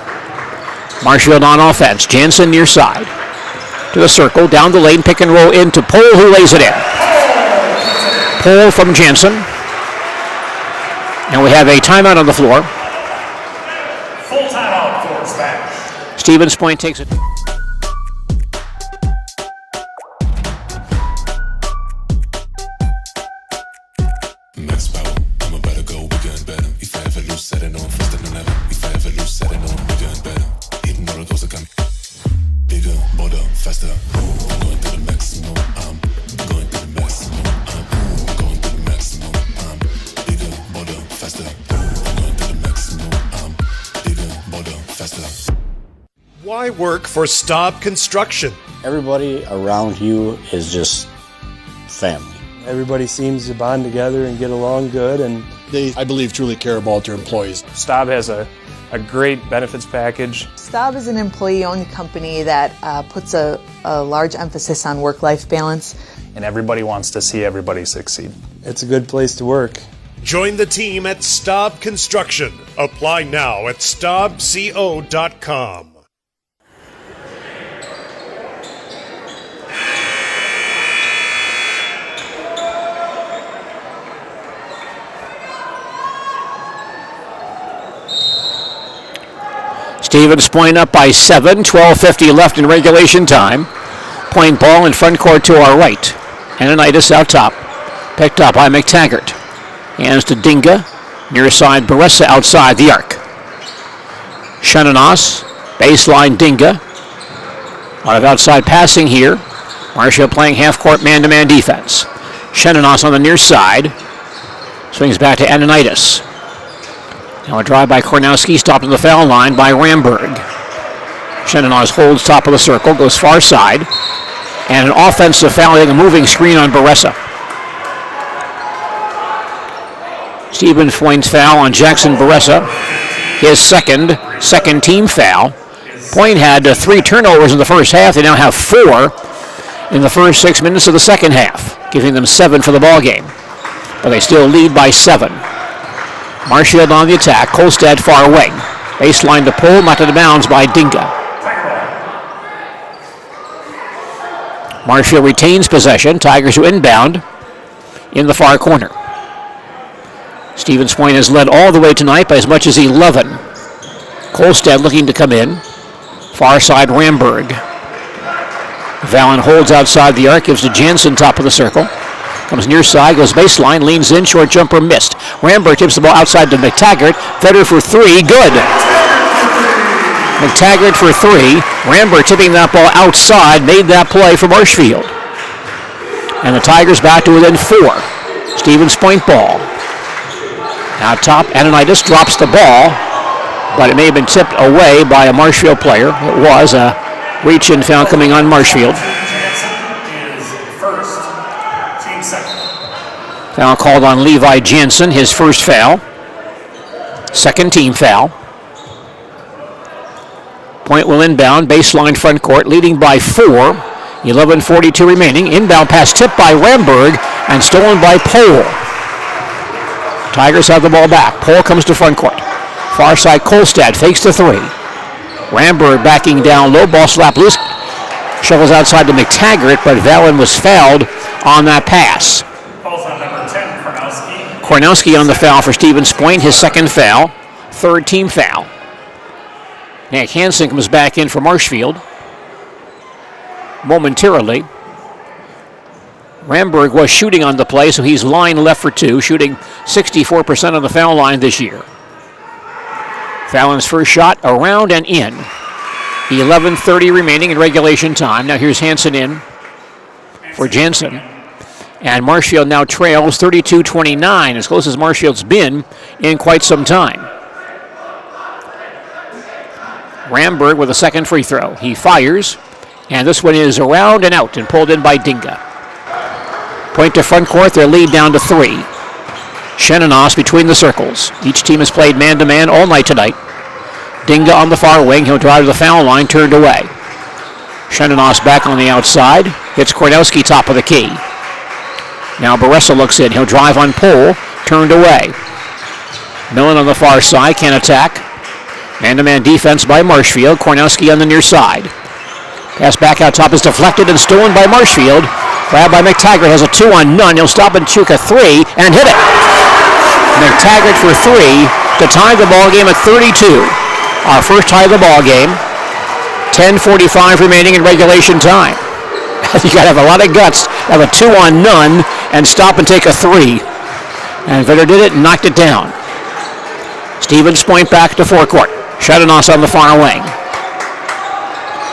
Marshfield on offense. Jansen near side. To the circle, down the lane, pick and roll into Pole, who lays it in. Pole from Jansen. And we have a timeout on the floor. Full timeout for SPASH. Stevens Point takes it. Why work for Staub Construction? Everybody around you is just family. Everybody seems to bond together and get along good, and they, I believe, truly care about their employees. Staub has a great benefits package. Staub is an employee-owned company that puts a large emphasis on work-life balance. And everybody wants to see everybody succeed. It's a good place to work. Join the team at Staub Construction. Apply now at staubco.com. Stevens Point up by 7, 12:50 left in regulation time. Point ball in front court to our right. Ananitis out top. Picked up by McTaggart. Hands to Dinga. Near side Baressa outside the arc. Shenanos. Baseline Dinga. A lot of outside passing here. Marshfield playing half-court man-to-man defense. Shenanos on the near side. Swings back to Ananitis. Now a drive by Kornowski, stopped on the foul line by Ramberg. Shenanos holds top of the circle, goes far side. And an offensive foul, a moving screen on Baressa. Stevens Point's foul on Jackson Baressa. His second team foul. Point had 3 turnovers in the first half. They now have 4 in the first 6 minutes of the second half, giving them 7 for the ball game. But they still lead by 7. Marshfield on the attack. Kolstad far wing. Baseline to pull, knocked out of bounds by Dinga. Marshfield retains possession. Tigers are inbound in the far corner. Stevens Point has led all the way tonight by as much as 11. Kolstad looking to come in. Far side Ramberg. Vallon holds outside the arc, gives to Jansen, top of the circle. Comes near side, goes baseline, leans in, short jumper missed. Ramberg tips the ball outside to McTaggart. Vetter for three, good. McTaggart for three. Ramberg tipping that ball outside, made that play for Marshfield. And the Tigers back to within 4. Stevens Point ball. Now top, Ananitis drops the ball, but it may have been tipped away by a Marshfield player. It was a reach-in foul coming on Marshfield. Foul called on Levi Jansen, his first foul. Second team foul. Point will inbound, baseline front court, leading by 4. 11:42 remaining. Inbound pass tipped by Ramberg and stolen by Pohl. Tigers have the ball back. Pohl comes to front court. Far side Kolstad fakes the 3. Ramberg backing down, low ball slap loose. Shovels outside to McTaggart, but Vallon was fouled on that pass. Kornowski on the foul for Stevens Point, his second foul, third team foul. Nick Hansen comes back in for Marshfield. Momentarily. Ramberg was shooting on the play, so he's line left for 2, shooting 64% on the foul line this year. Fallon's first shot around and in. 11:30 remaining in regulation time. Now here's Hansen in for Jansen. And Marshfield now trails 32-29, as close as Marshfield's been in quite some time. Ramberg with a second free throw. He fires, and this one is around and out and pulled in by Dinga. Point to front court, their lead down to 3. Shenanos between the circles. Each team has played man-to-man all night tonight. Dinga on the far wing. He'll drive to the foul line, turned away. Shenanos back on the outside. Hits Kornowski top of the key. Now Baressa looks in. He'll drive on Pohl, turned away. Millen on the far side, can attack. Man-to-man defense by Marshfield. Kornowski on the near side. Pass back out top is deflected and stolen by Marshfield. Grabbed by McTaggart, has a 2-on-none. He'll stop and shoot a 3 and hit it. McTaggart for 3 to tie the ball game at 32. Our first tie of the ball game. 10:45 remaining in regulation time. You got to have a lot of guts to have a 2-on-none and stop and take a 3. And Vetter did it and knocked it down. Stevens Point back to forecourt. Shenanos on the far wing.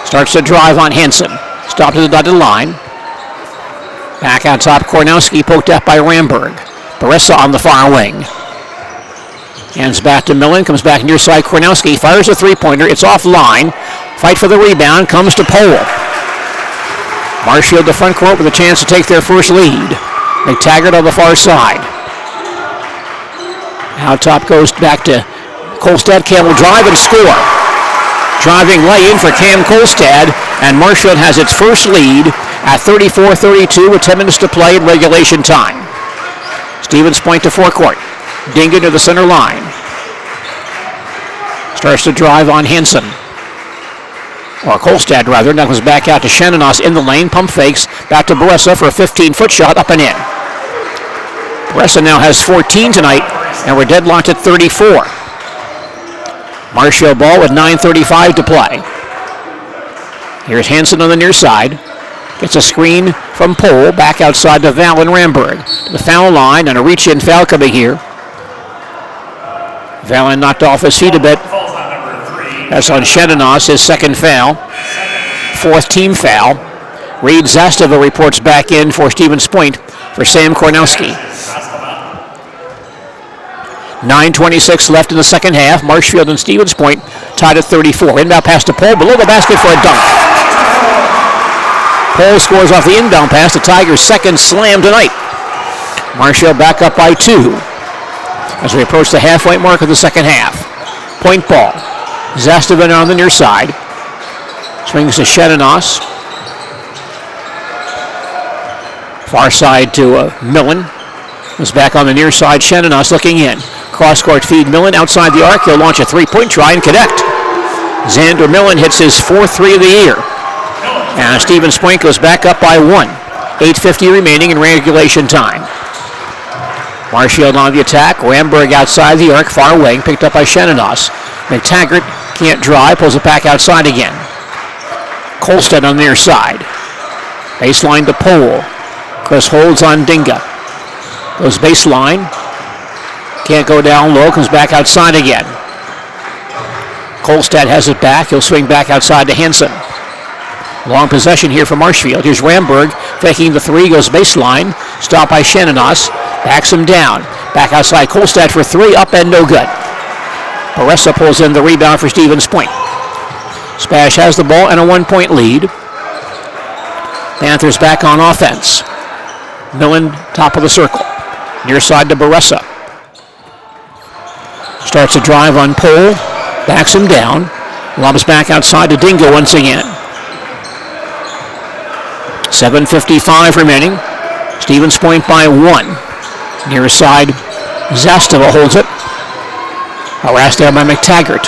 Starts to drive on Hansen. Stopped at the dotted line. Back on top, Kornowski poked up by Ramberg. Baressa on the far wing. Hands back to Millen, comes back near side. Kornowski fires a three-pointer. It's offline. Fight for the rebound, comes to Pohl. Marshfield to front court with a chance to take their first lead. McTaggart on the far side. Out top goes back to Kolstad. Cam will drive and score. Driving lay-in for Cam Kolstad, and Marshfield has its first lead at 34-32 with 10 minutes to play in regulation time. Stevens Point to forecourt. Dinga to the center line. Starts to drive on Hansen. Or Kolstad rather. Now comes back out to Shenanos in the lane. Pump fakes. Back to Baressa for a 15-foot shot up and in. Baressa now has 14 tonight, and we're deadlocked at 34. Marshfield ball with 9:35 to play. Here's Hansen on the near side. Gets a screen from Pohl. Back outside to Vallon Ramberg. To the foul line, and a reach-in foul coming here. Vallon knocked off his feet a bit. That's on Shenanos, his second foul. Fourth team foul. Reed Zastava reports back in for Stevens Point for Sam Kornowski. 9:26 left in the second half. Marshfield and Stevens Point tied at 34. Inbound pass to Pohl, below the basket for a dunk. Pohl scores off the inbound pass, the Tigers' second slam tonight. Marshfield back up by 2 as we approach the halfway mark of the second half. Point ball. Zastava on the near side. Swings to Shenanos. Far side to Millen. Was back on the near side. Shenanos looking in. Cross-court feed Millen outside the arc. He'll launch a three-point try and connect. Xander Millen hits his fourth three of the year. And Stevens Point goes back up by 1. 8:50 remaining in regulation time. Marshfield on the attack. Ramberg outside the arc, far wing, picked up by Shenandoah. McTaggart can't drive, pulls it back outside again. Kolstad on the near side. Baseline to Pole. Chris holds on Dinga. Goes baseline. Can't go down low, comes back outside again. Kolstad has it back. He'll swing back outside to Hansen. Long possession here for Marshfield. Here's Ramberg faking the three, goes baseline. Stopped by Shenandoah. Backs him down. Back outside Kolstad for three, up and no good. Baressa pulls in the rebound for Stevens Point. Spash has the ball and a 1-point lead. Panthers back on offense. Millen, top of the circle. Near side to Baressa. Starts a drive on Pole. Backs him down. Lobs back outside to Dingo once again. 7:55 remaining. Stevens Point by 1. Near side, Zastava holds it. Harassed there by McTaggart.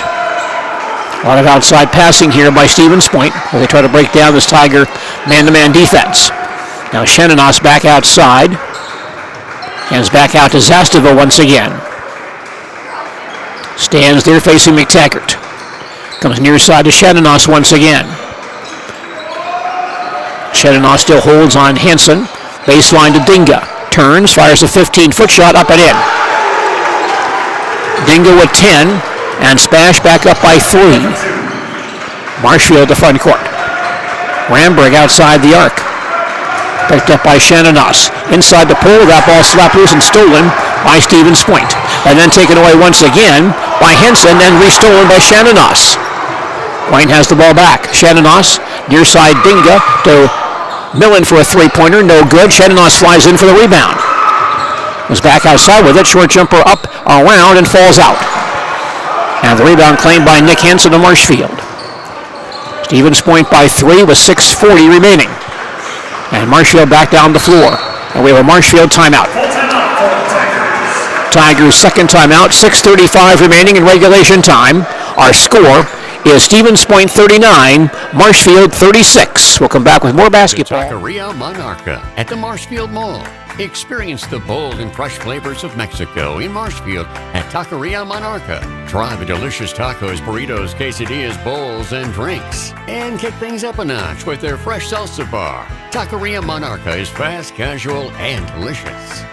A lot of outside passing here by Stevens Point as they try to break down this Tiger man-to-man defense. Now Shenandoah back outside. Hands back out to Zastava once again. Stands there facing McTaggart. Comes near side to Shenandoah once again. Shenandoah still holds on Hansen. Baseline to Dinga. Turns, fires a 15-foot shot up and in. Dinga with 10, and Spash back up by 3. Marshfield to front court. Ramberg outside the arc. Picked up by Shenandoah. Inside the pole, that ball slapped loose and stolen by Stevens Point. And then taken away once again by Henson and restolen by Shenandoah. Point has the ball back. Shenandoah, near side Dinga to Millen for a three-pointer, no good. Shenandoah flies in for the rebound. Was back outside with it, short jumper up, around, and falls out. And the rebound claimed by Nick Hansen of Marshfield. Stevens Point by 3 with 6:40 remaining. And Marshfield back down the floor. And we have a Marshfield timeout. Tigers' second timeout, 6:35 remaining in regulation time. Our score is Stevens Point 39, Marshfield 36. We'll come back with more basketball. Taqueria Monarca at the Marshfield Mall. Experience the bold and fresh flavors of Mexico in Marshfield at Taqueria Monarca. Try the delicious tacos, burritos, quesadillas, bowls, and drinks. And kick things up a notch with their fresh salsa bar. Taqueria Monarca is fast, casual, and delicious.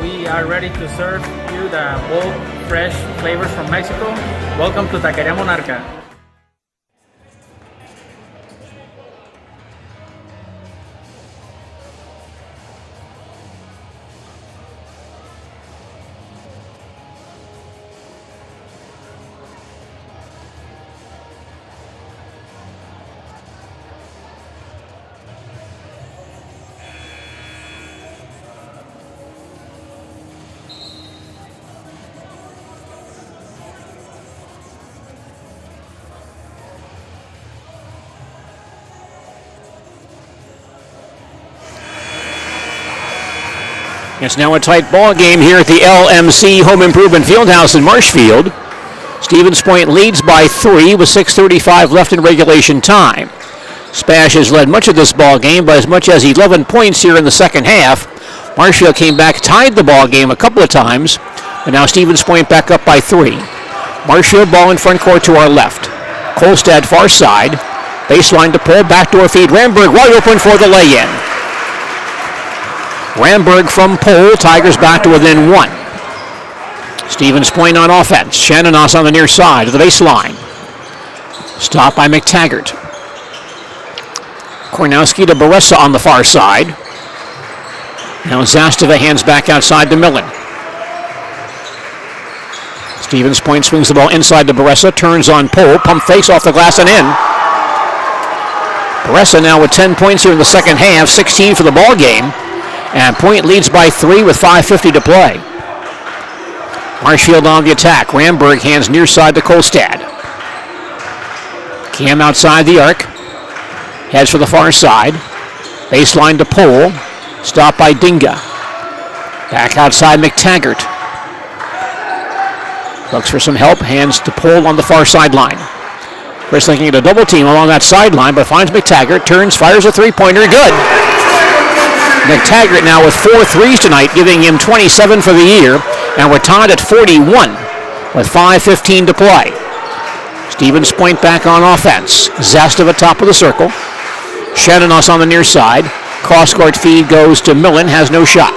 We are ready to serve you the bold, fresh flavors from Mexico. Welcome to Taqueria Monarca. It's now a tight ball game here at the LMC Home Improvement Fieldhouse in Marshfield. Stevens Point leads by 3 with 6:35 left in regulation time. Spash has led much of this ball game by as much as 11 points here in the second half. Marshfield came back, tied the ball game a couple of times, and now Stevens Point back up by 3. Marshfield ball in front court to our left. Kolstad far side. Baseline to pull, backdoor feed. Ramberg wide open for the lay-in. Ramberg from pole, Tigers back to within 1. Stevens Point on offense. Shenandoah on the near side of the baseline. Stopped by McTaggart. Kornowski to Baressa on the far side. Now Zastava hands back outside to Millen. Stevens Point swings the ball inside to Baressa, turns on pole, pump fakes off the glass and in. Baressa now with 10 points here in the second half, 16 for the ball game. And Point leads by 3 with 5:50 to play. Marshfield on the attack. Ramberg hands near side to Kolstad. Cam outside the arc. Heads for the far side. Baseline to Pole. Stopped by Dinga. Back outside, McTaggart. Looks for some help, hands to Pohl on the far sideline. Chris looking at a double team along that sideline, but finds McTaggart, turns, fires a three-pointer, good. McTaggart now with 4 threes tonight, giving him 27 for the year, and we're tied at 41 with 5:15 to play. Stevens Point back on offense. Zastava top of the circle. Shadanos on the near side. Cross-court feed goes to Millen, has no shot.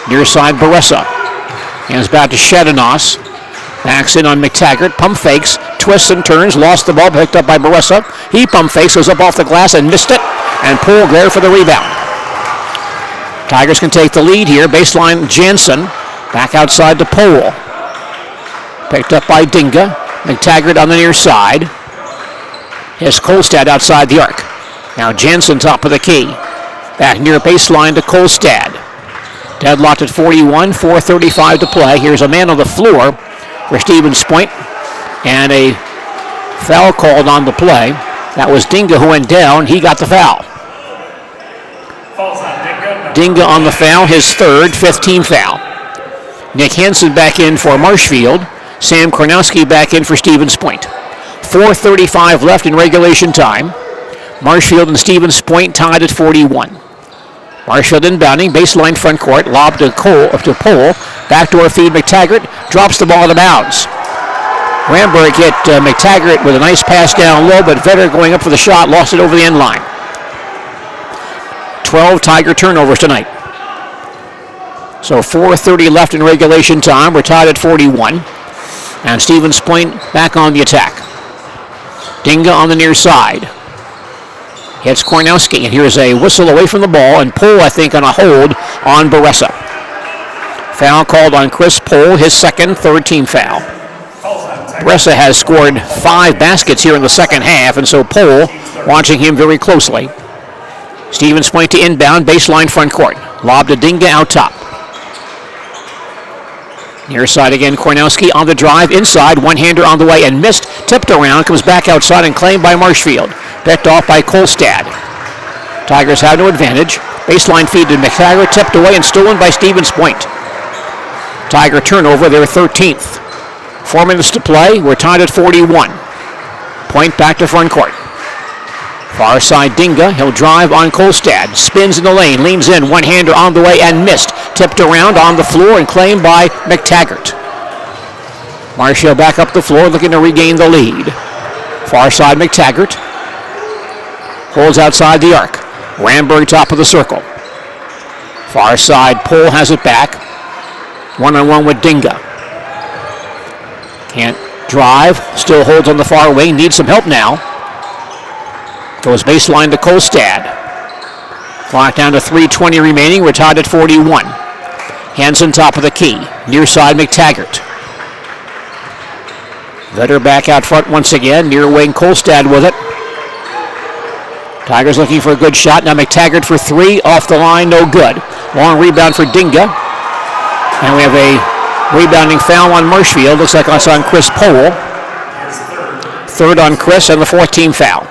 Near side, Baressa. Hands back to Shadanos. Backs in on McTaggart, pump fakes, twists and turns, lost the ball, picked up by Baressa. He pump fakes, goes up off the glass and missed it, and Pohl there for the rebound. Tigers can take the lead here. Baseline, Jansen. Back outside to Pohl. Picked up by Dinga. McTaggart on the near side. Here's Kolstad outside the arc. Now Jansen top of the key. Back near baseline to Kolstad. Deadlocked at 41, 4:35 to play. Here's a man on the floor for Stevens Point. And a foul called on the play. That was Dinga who went down. He got the foul. Dinga on the foul, his third, 5th team foul. Nick Hansen back in for Marshfield. Sam Kornowski back in for Stevens Point. 4:35 left in regulation time. Marshfield and Stevens Point tied at 41. Marshfield inbounding, baseline front court, lob to Pohl. Backdoor feed, McTaggart drops the ball out of bounds. Ramberg hit McTaggart with a nice pass down low, but Vetter going up for the shot, lost it over the end line. 12 Tiger turnovers tonight. So 4:30 left in regulation time. We're tied at 41. And Stevens Point back on the attack. Dinga on the near side. Hits Kornowski, and here's a whistle away from the ball, and Pohl, I think, on a hold on Baressa. Foul called on Chris Pohl, his second, 3rd team foul. Baressa has scored 5 baskets here in the second half, and so Pohl watching him very closely. Stevens Point to inbound, baseline front court. Lob to Dinga out top. Near side again, Kornowski on the drive, inside, one-hander on the way and missed, tipped around, comes back outside and claimed by Marshfield. Picked off by Kolstad. Tigers have no advantage. Baseline feed to McTaggart, tipped away and stolen by Stevens Point. Tiger turnover, their 13th. 4 minutes to play, we're tied at 41. Point back to front court. Far side Dinga, he'll drive on Kolstad, spins in the lane, leans in, one-hander on the way and missed. Tipped around on the floor and claimed by McTaggart. Marshall back up the floor looking to regain the lead. Far side McTaggart. Holds outside the arc. Ramberg top of the circle. Far side Pohl has it back. One-on-one with Dinga. Can't drive, still holds on the far wing, needs some help now. Goes baseline to Kolstad. Clock down to 3:20 remaining. We're tied at 41. Hansen top of the key. Near side McTaggart. Vetter back out front once again. Near wing Kolstad with it. Tigers looking for a good shot. Now McTaggart for 3. Off the line, no good. Long rebound for Dinga. And we have a rebounding foul on Marshfield. Looks like that's on Chris Pohl. 3rd on Chris and the 4th team foul.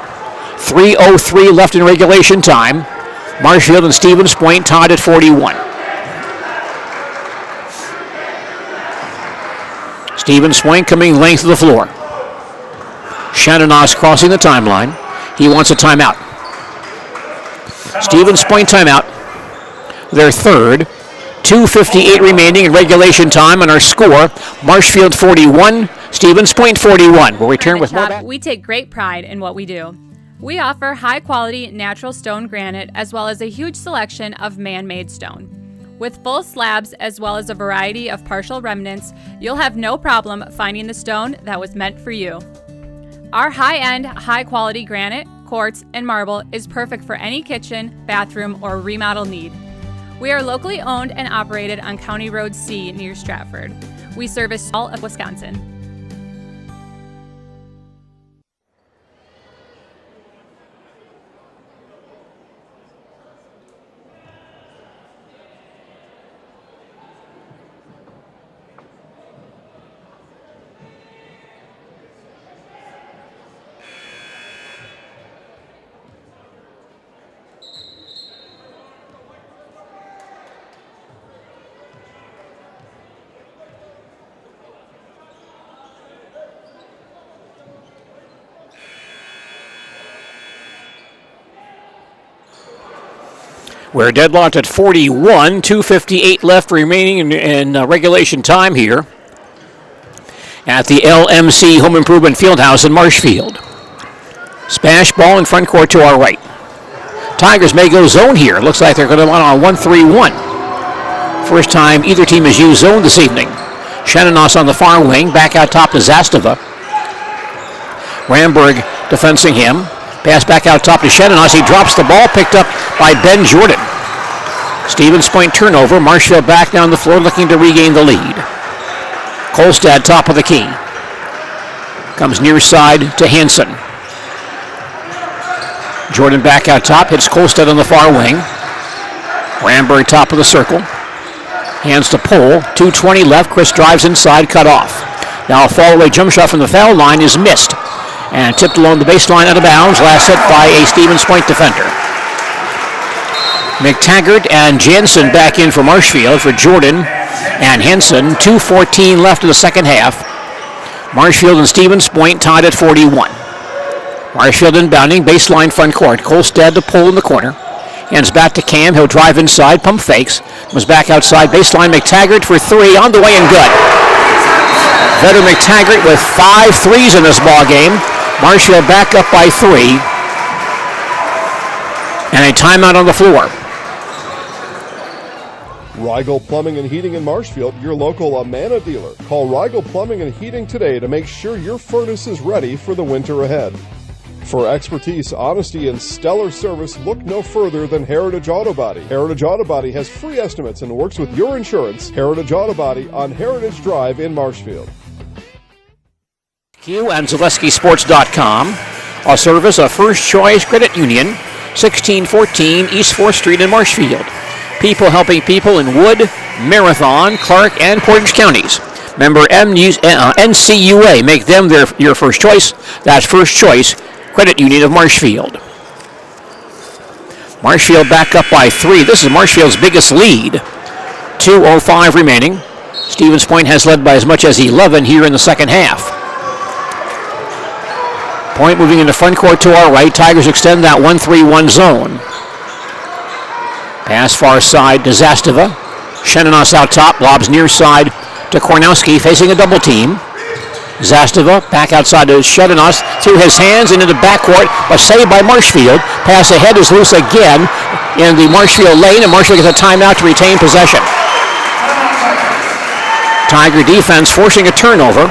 3:03 left in regulation time. Marshfield and Stevens Point tied at 41. Stevens Point coming length of the floor. Shadanos crossing the timeline. He wants a timeout. Stevens Point timeout. Their 3rd. 2:58 remaining in regulation time, and our score, Marshfield 41, Stevens Point 41. We'll return with more. We take great pride in what we do. We offer high-quality natural stone granite as well as a huge selection of man-made stone. With full slabs as well as a variety of partial remnants, you'll have no problem finding the stone that was meant for you. Our high-end, high-quality granite, quartz, and marble is perfect for any kitchen, bathroom, or remodel need. We are locally owned and operated on County Road C near Stratford. We service all of Wisconsin. We're deadlocked at 41, 2:58 left remaining in regulation time here at the LMC Home Improvement Fieldhouse in Marshfield. SPASH ball in front court to our right. Tigers may go zone here. Looks like they're going to run on 1-3-1. First time either team has used zone this evening. Shenanos on the far wing, back out top to Zastava. Ramberg defensing him. Pass back out top to Shenanos. He drops the ball, picked up by Ben Jordan. Stevens Point turnover. Marshfield back down the floor looking to regain the lead. Kolstad top of the key. Comes near side to Hansen. Jordan back out top, hits Kolstad on the far wing. Ramberg top of the circle. Hands to Pohl. 2:20 left. Chris drives inside, cut off. Now a fall-away jump shot from the foul line is missed. And tipped along the baseline out of bounds. Last hit by a Stevens Point defender. McTaggart and Jansen back in for Marshfield for Jordan and Henson. 2:14 left in the second half. Marshfield and Stevens Point tied at 41. Marshfield inbounding, baseline front court. Kolstad to Pohl in the corner. Hands back to Cam. He'll drive inside, pump fakes. Comes back outside, baseline. McTaggart for three, on the way and good. Vetter McTaggart with 5 threes in this ball game. Marshfield back up by 3. And a timeout on the floor. Rigel Plumbing and Heating in Marshfield, your local Amana dealer. Call Rigel Plumbing and Heating today to make sure your furnace is ready for the winter ahead. For expertise, honesty, and stellar service, look no further than Heritage Auto Body. Heritage Auto Body has free estimates and works with your insurance. Heritage Auto Body on Heritage Drive in Marshfield. Q and ZaleskiSports.com. A service of First Choice Credit Union, 1614 East 4th Street in Marshfield. People helping people in Wood, Marathon, Clark, and Portage counties. Member NCUA. Make them your first choice. That's First Choice Credit Union of Marshfield. Marshfield back up by 3. This is Marshfield's biggest lead. 2:05 remaining. Stevens Point has led by as much as 11 here in the second half. Point moving into front court to our right. Tigers extend that 1-3-1 zone. Pass far side to Zastava. Shenanos out top. Lobs near side to Kornowski facing a double team. Zastava back outside to Shenanos. Through his hands into the backcourt, but saved by Marshfield. Pass ahead is loose again in the Marshfield lane, and Marshfield gets a timeout to retain possession. Tiger defense forcing a turnover.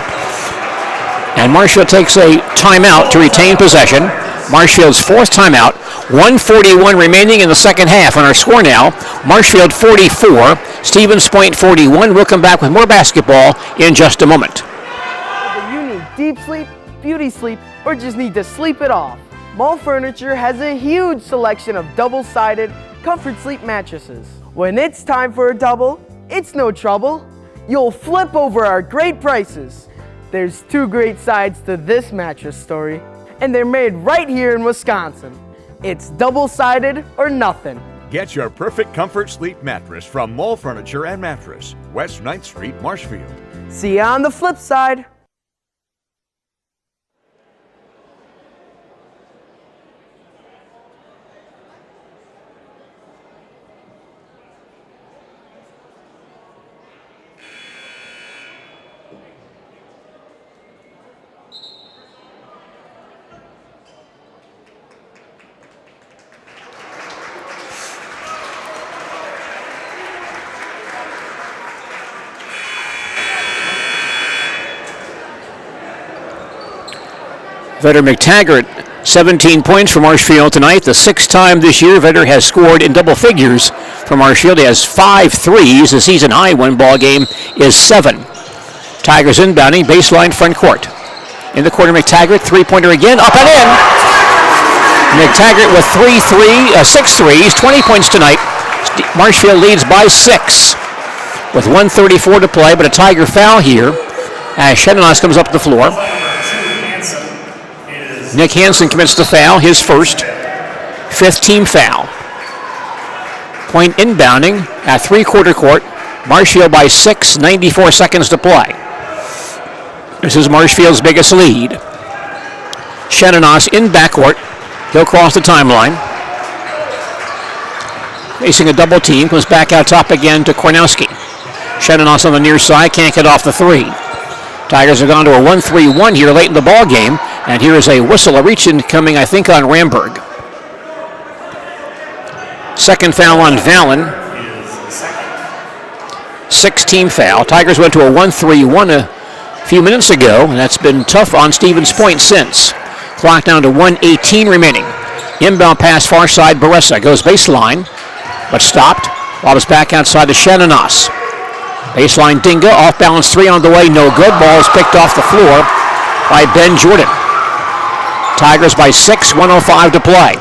And Marshfield takes a timeout to retain possession. Marshfield's 4th timeout. 1:41 remaining in the second half. On our score now, Marshfield 44, Stevens Point 41. We'll come back with more basketball in just a moment. Whether you need deep sleep, beauty sleep, or just need to sleep it off, Mall Furniture has a huge selection of double-sided comfort sleep mattresses. When it's time for a double, it's no trouble. You'll flip over our great prices. There's 2 great sides to this mattress story, and they're made right here in Wisconsin. It's double-sided or nothing. Get your perfect comfort sleep mattress from Mall Furniture and Mattress, West 9th Street, Marshfield. See you on the flip side. Vetter McTaggart, 17 points for Marshfield tonight. The 6th time this year Vetter has scored in double figures for Marshfield. He has 5 threes. The season high one ball game is 7. Tigers inbounding, baseline front court. In the corner, McTaggart, 3-pointer again, up and in. McTaggart with 6 threes, 20 points tonight. Marshfield leads by 6 with 1:34 to play, but a Tiger foul here as Shenanos comes up the floor. Nick Hansen commits the foul, his first, 5th team foul. Point inbounding at 3-quarter court. Marshfield by 6, 94 seconds to play. This is Marshfield's biggest lead. Shenanos in backcourt. He'll cross the timeline. Facing a double team, comes back out top again to Kornowski. Shenanos on the near side, can't get off the three. Tigers have gone to a 1-3-1 here late in the ball game, and here is a whistle, a reach-in coming, I think, on Ramberg. Second foul on Vallon. 6-team foul. Tigers went to a 1-3-1 a few minutes ago, and that's been tough on Stevens Point since. Clock down to 1:18 remaining. Inbound pass far side, Baressa goes baseline, but stopped. Ball is back outside to Shenanos. Baseline Dinga, off balance three on the way, no good. Ball is picked off the floor by Ben Jordan. Tigers by 6, 1:05 to play.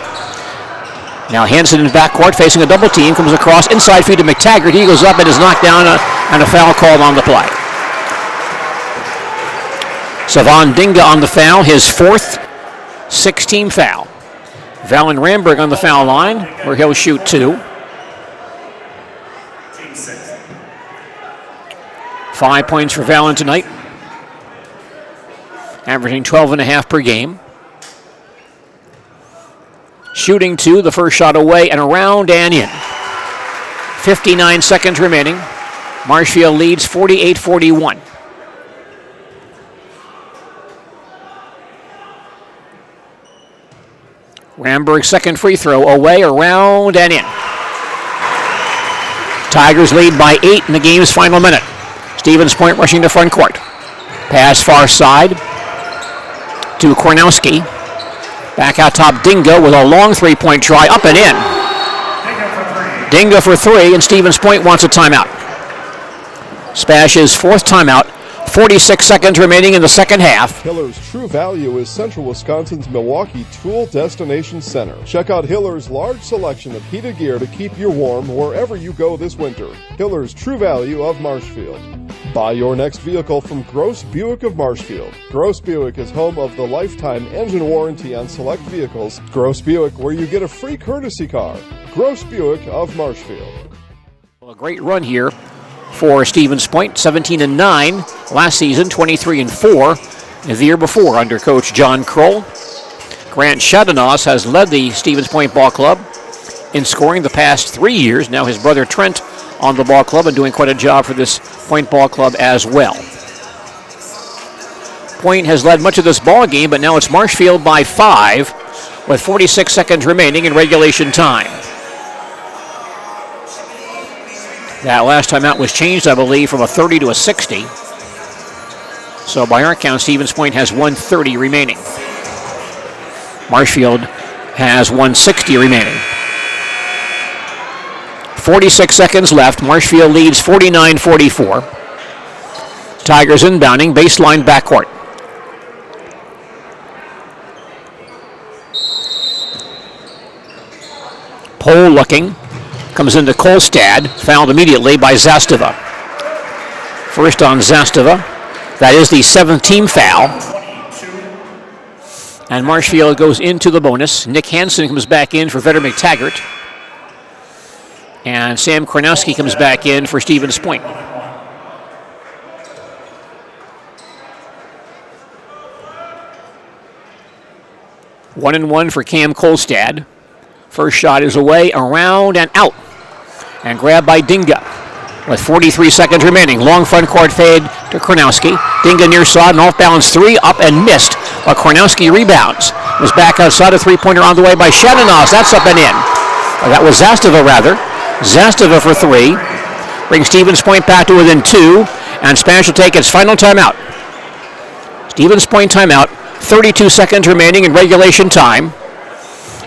Now Hansen in backcourt facing a double team, comes across inside feed to McTaggart. He goes up and is knocked down and a foul called on the play. Savon Dinga on the foul, his fourth 6-team foul. Valen Ramberg on the foul line, where he'll shoot 2. 5 points for Valen tonight, averaging 12.5 per game. Shooting 2, the first shot away and around and in. 59 seconds remaining. Marshfield leads 48-41. Ramberg's second free throw away, around and in. Tigers lead by 8 in the game's final minute. Stevens Point rushing to front court. Pass far side to Kornowski. Back out top, Dinga with a long three-point try, up and in. Dinga for 3, and Stevens Point wants a timeout. SPASH's fourth timeout. 46 seconds remaining in the second half. Hiller's True Value is Central Wisconsin's Milwaukee Tool Destination Center. Check out Hiller's large selection of heated gear to keep you warm wherever you go this winter. Hiller's True Value of Marshfield. Buy your next vehicle from Gross Buick of Marshfield. Gross Buick is home of the lifetime engine warranty on select vehicles. Gross Buick, where you get a free courtesy car. Gross Buick of Marshfield. A great run here for Stevens Point, 17-9 last season, 23-4 the year before under Coach John Kroll. Grant Shenanos has led the Stevens Point Ball Club in scoring the past 3 years. Now his brother Trent on the ball club and doing quite a job for this Point Ball Club as well. Point has led much of this ball game, but now it's Marshfield by 5 with 46 seconds remaining in regulation time. That last time out was changed, I believe, from a 30 to a 60. So by our count, Stevens Point has 130 remaining. Marshfield has 160 remaining. 46 seconds left. Marshfield leads 49-44. Tigers inbounding, baseline backcourt. Pole looking. Comes into Kolstad, fouled immediately by Zastava. First on Zastava. That is the 7th team foul. And Marshfield goes into the bonus. Nick Hansen comes back in for Vedder McTaggart. And Sam Kornowski comes back in for Stevens Point. One and one for Cam Kolstad. First shot is away, around, and out. And grabbed by Dinga with 43 seconds remaining. Long front court fade to Kornowski. Dinga near side, and off balance 3, up and missed. But Kornowski rebounds. Was back outside, a three-pointer on the way by Shenanos. That's up and in. That was Zastava, rather. Zastava for 3. Brings Stevens Point back to within 2. And SPASH will take its final timeout. Stevens Point timeout. 32 seconds remaining in regulation time.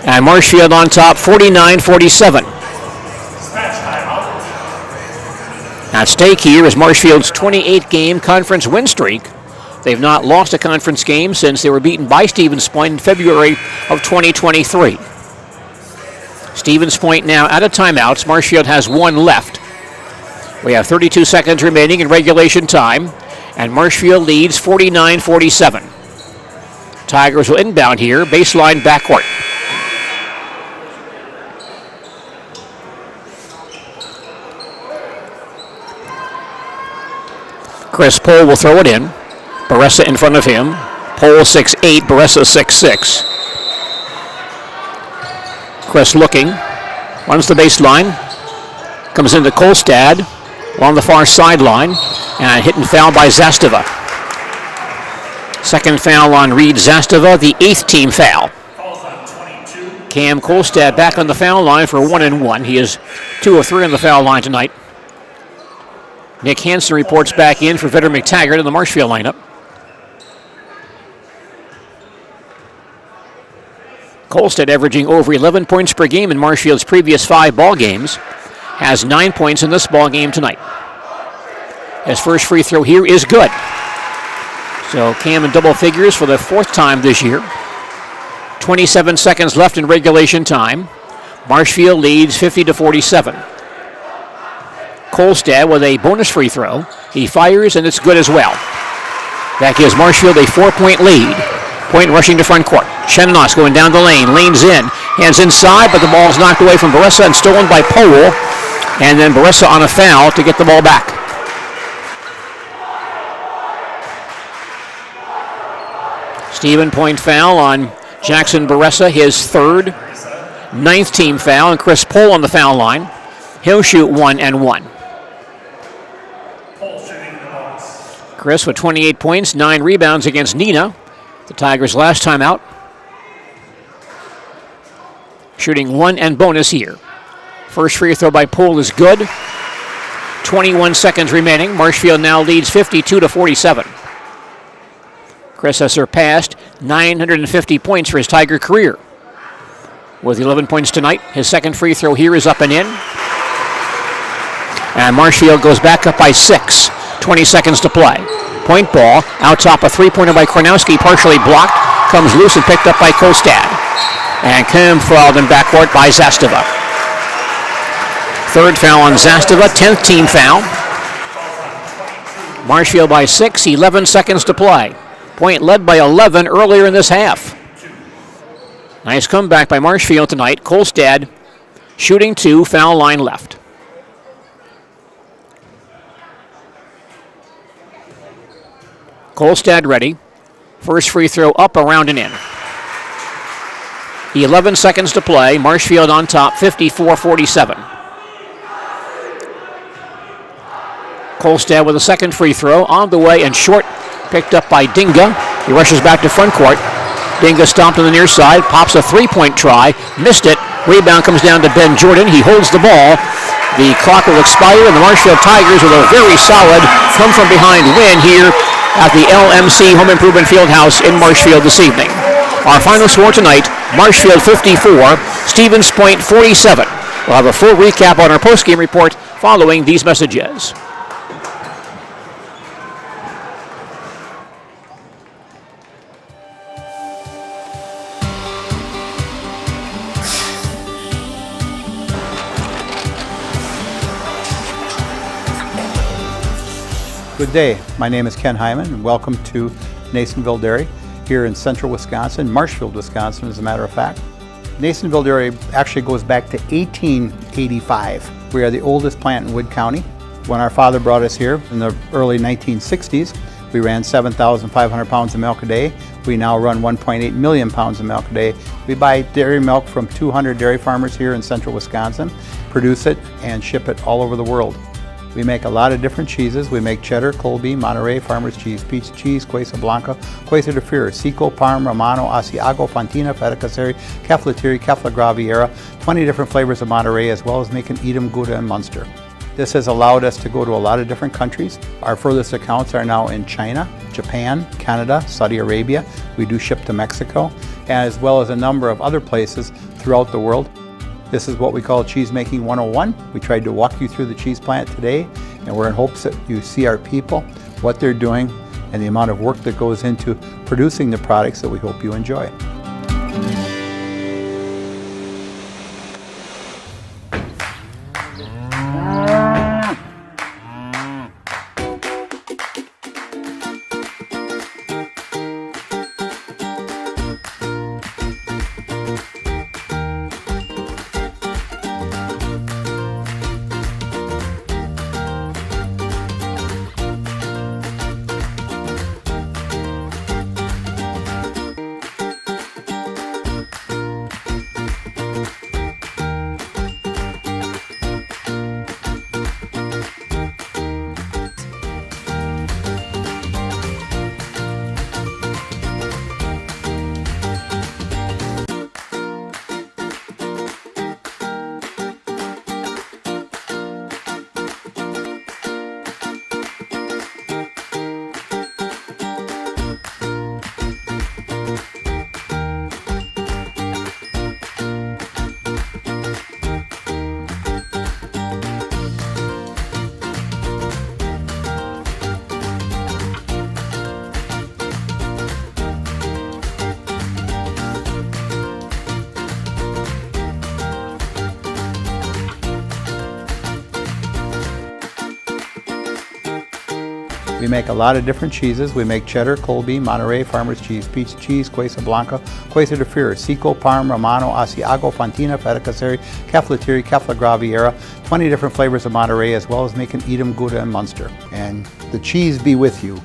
And Marshfield on top, 49-47. At stake here is Marshfield's 28-game conference win streak. They've not lost a conference game since they were beaten by Stevens Point in February of 2023. Stevens Point now out of timeouts. Marshfield has 1 left. We have 32 seconds remaining in regulation time, and Marshfield leads 49-47. Tigers will inbound here, baseline backcourt. Chris Pohl will throw it in. Baressa in front of him. Pohl 6'8", Baressa 6'6". Chris looking. Runs the baseline. Comes into Kolstad along the far sideline and hit and foul by Zastava. Second foul on Reed Zastava, the 8th team foul. Cam Kolstad back on the foul line for 1-1. He is 2 of 3 on the foul line tonight. Nick Hansen reports back in for Vedder McTaggart in the Marshfield lineup. Kolstad averaging over 11 points per game in Marshfield's previous 5 ball games. Has 9 points in this ball game tonight. His first free throw here is good. So Cam in double figures for the 4th time this year. 27 seconds left in regulation time. Marshfield leads 50-47. Kolstad with a bonus free throw. He fires and it's good as well. That gives Marshfield a 4-point lead. Point rushing to front court. Shenanos going down the lane. Lane's in. Hands inside, but the ball is knocked away from Baressa and stolen by Powell. And then Baressa on a foul to get the ball back. Stephen point foul on Jackson Baressa, his 3rd. 9th team foul, and Chris Pohl on the foul line. He'll shoot 1-1. Chris with 28 points, 9 rebounds against Nina, the Tigers' last time out. Shooting 1 and bonus here. First free throw by Poole is good. 21 seconds remaining. Marshfield now leads 52-47. Chris has surpassed 950 points for his Tiger career. With 11 points tonight, his second free throw here is up and in. And Marshfield goes back up by 6. 20 seconds to play. Point ball, out top a three-pointer by Kornowski, partially blocked, comes loose and picked up by Kolstad. And Cam fouled in backcourt by Zastava. 3rd foul on Zastava, 10th team foul. Marshfield by 6, 11 seconds to play. Point led by 11 earlier in this half. Nice comeback by Marshfield tonight. Kolstad shooting 2, foul line left. Kolstad ready. First free throw up, around and in. 11 seconds to play. Marshfield on top, 54-47. Kolstad with a second free throw on the way and short, picked up by Dinga. He rushes back to front court. Dinga stomped on the near side, pops a three-point try, missed it. Rebound comes down to Ben Jordan. He holds the ball. The clock will expire, and the Marshfield Tigers with a very solid come-from-behind win here at the LMC Home Improvement Fieldhouse in Marshfield this evening. Our final score tonight, Marshfield 54, Stevens Point 47. We'll have a full recap on our postgame report following these messages. Good day. My name is Ken Hyman, and welcome to Nasonville Dairy here in central Wisconsin, Marshfield, Wisconsin, as a matter of fact. Nasonville Dairy actually goes back to 1885. We are the oldest plant in Wood County. When our father brought us here in the early 1960s, we ran 7,500 pounds of milk a day. We now run 1.8 million pounds of milk a day. We buy dairy milk from 200 dairy farmers here in central Wisconsin, produce it, and ship it all over the world. We make a lot of different cheeses. We make cheddar, Colby, Monterey, Farmer's Cheese, Peach Cheese, Quesa Blanca, Quesa de Fir, Seco, Parm, Romano, Asiago, Fontina, Feta Caseri, Caflatiri, Cafla Graviera, 20 different flavors of Monterey, as well as making Edam, Gouda, and Munster. This has allowed us to go to a lot of different countries. Our furthest accounts are now in China, Japan, Canada, Saudi Arabia. We do ship to Mexico, as well as a number of other places throughout the world. This is what we call Cheese Making 101. We tried to walk you through the cheese plant today, and we're in hopes that you see our people, what they're doing, and the amount of work that goes into producing the products that we hope you enjoy. We make a lot of different cheeses. We make cheddar, Colby, Monterey, Farmer's cheese, pizza cheese, Quesa Blanca, Quesa de Fir, Seco, Parm, Romano, Asiago, Fontina, Feta Caseri, Cafflatiri, Caffla Graviera, 20 different flavors of Monterey, as well as making Edam, Gouda, and Munster. And the cheese be with you.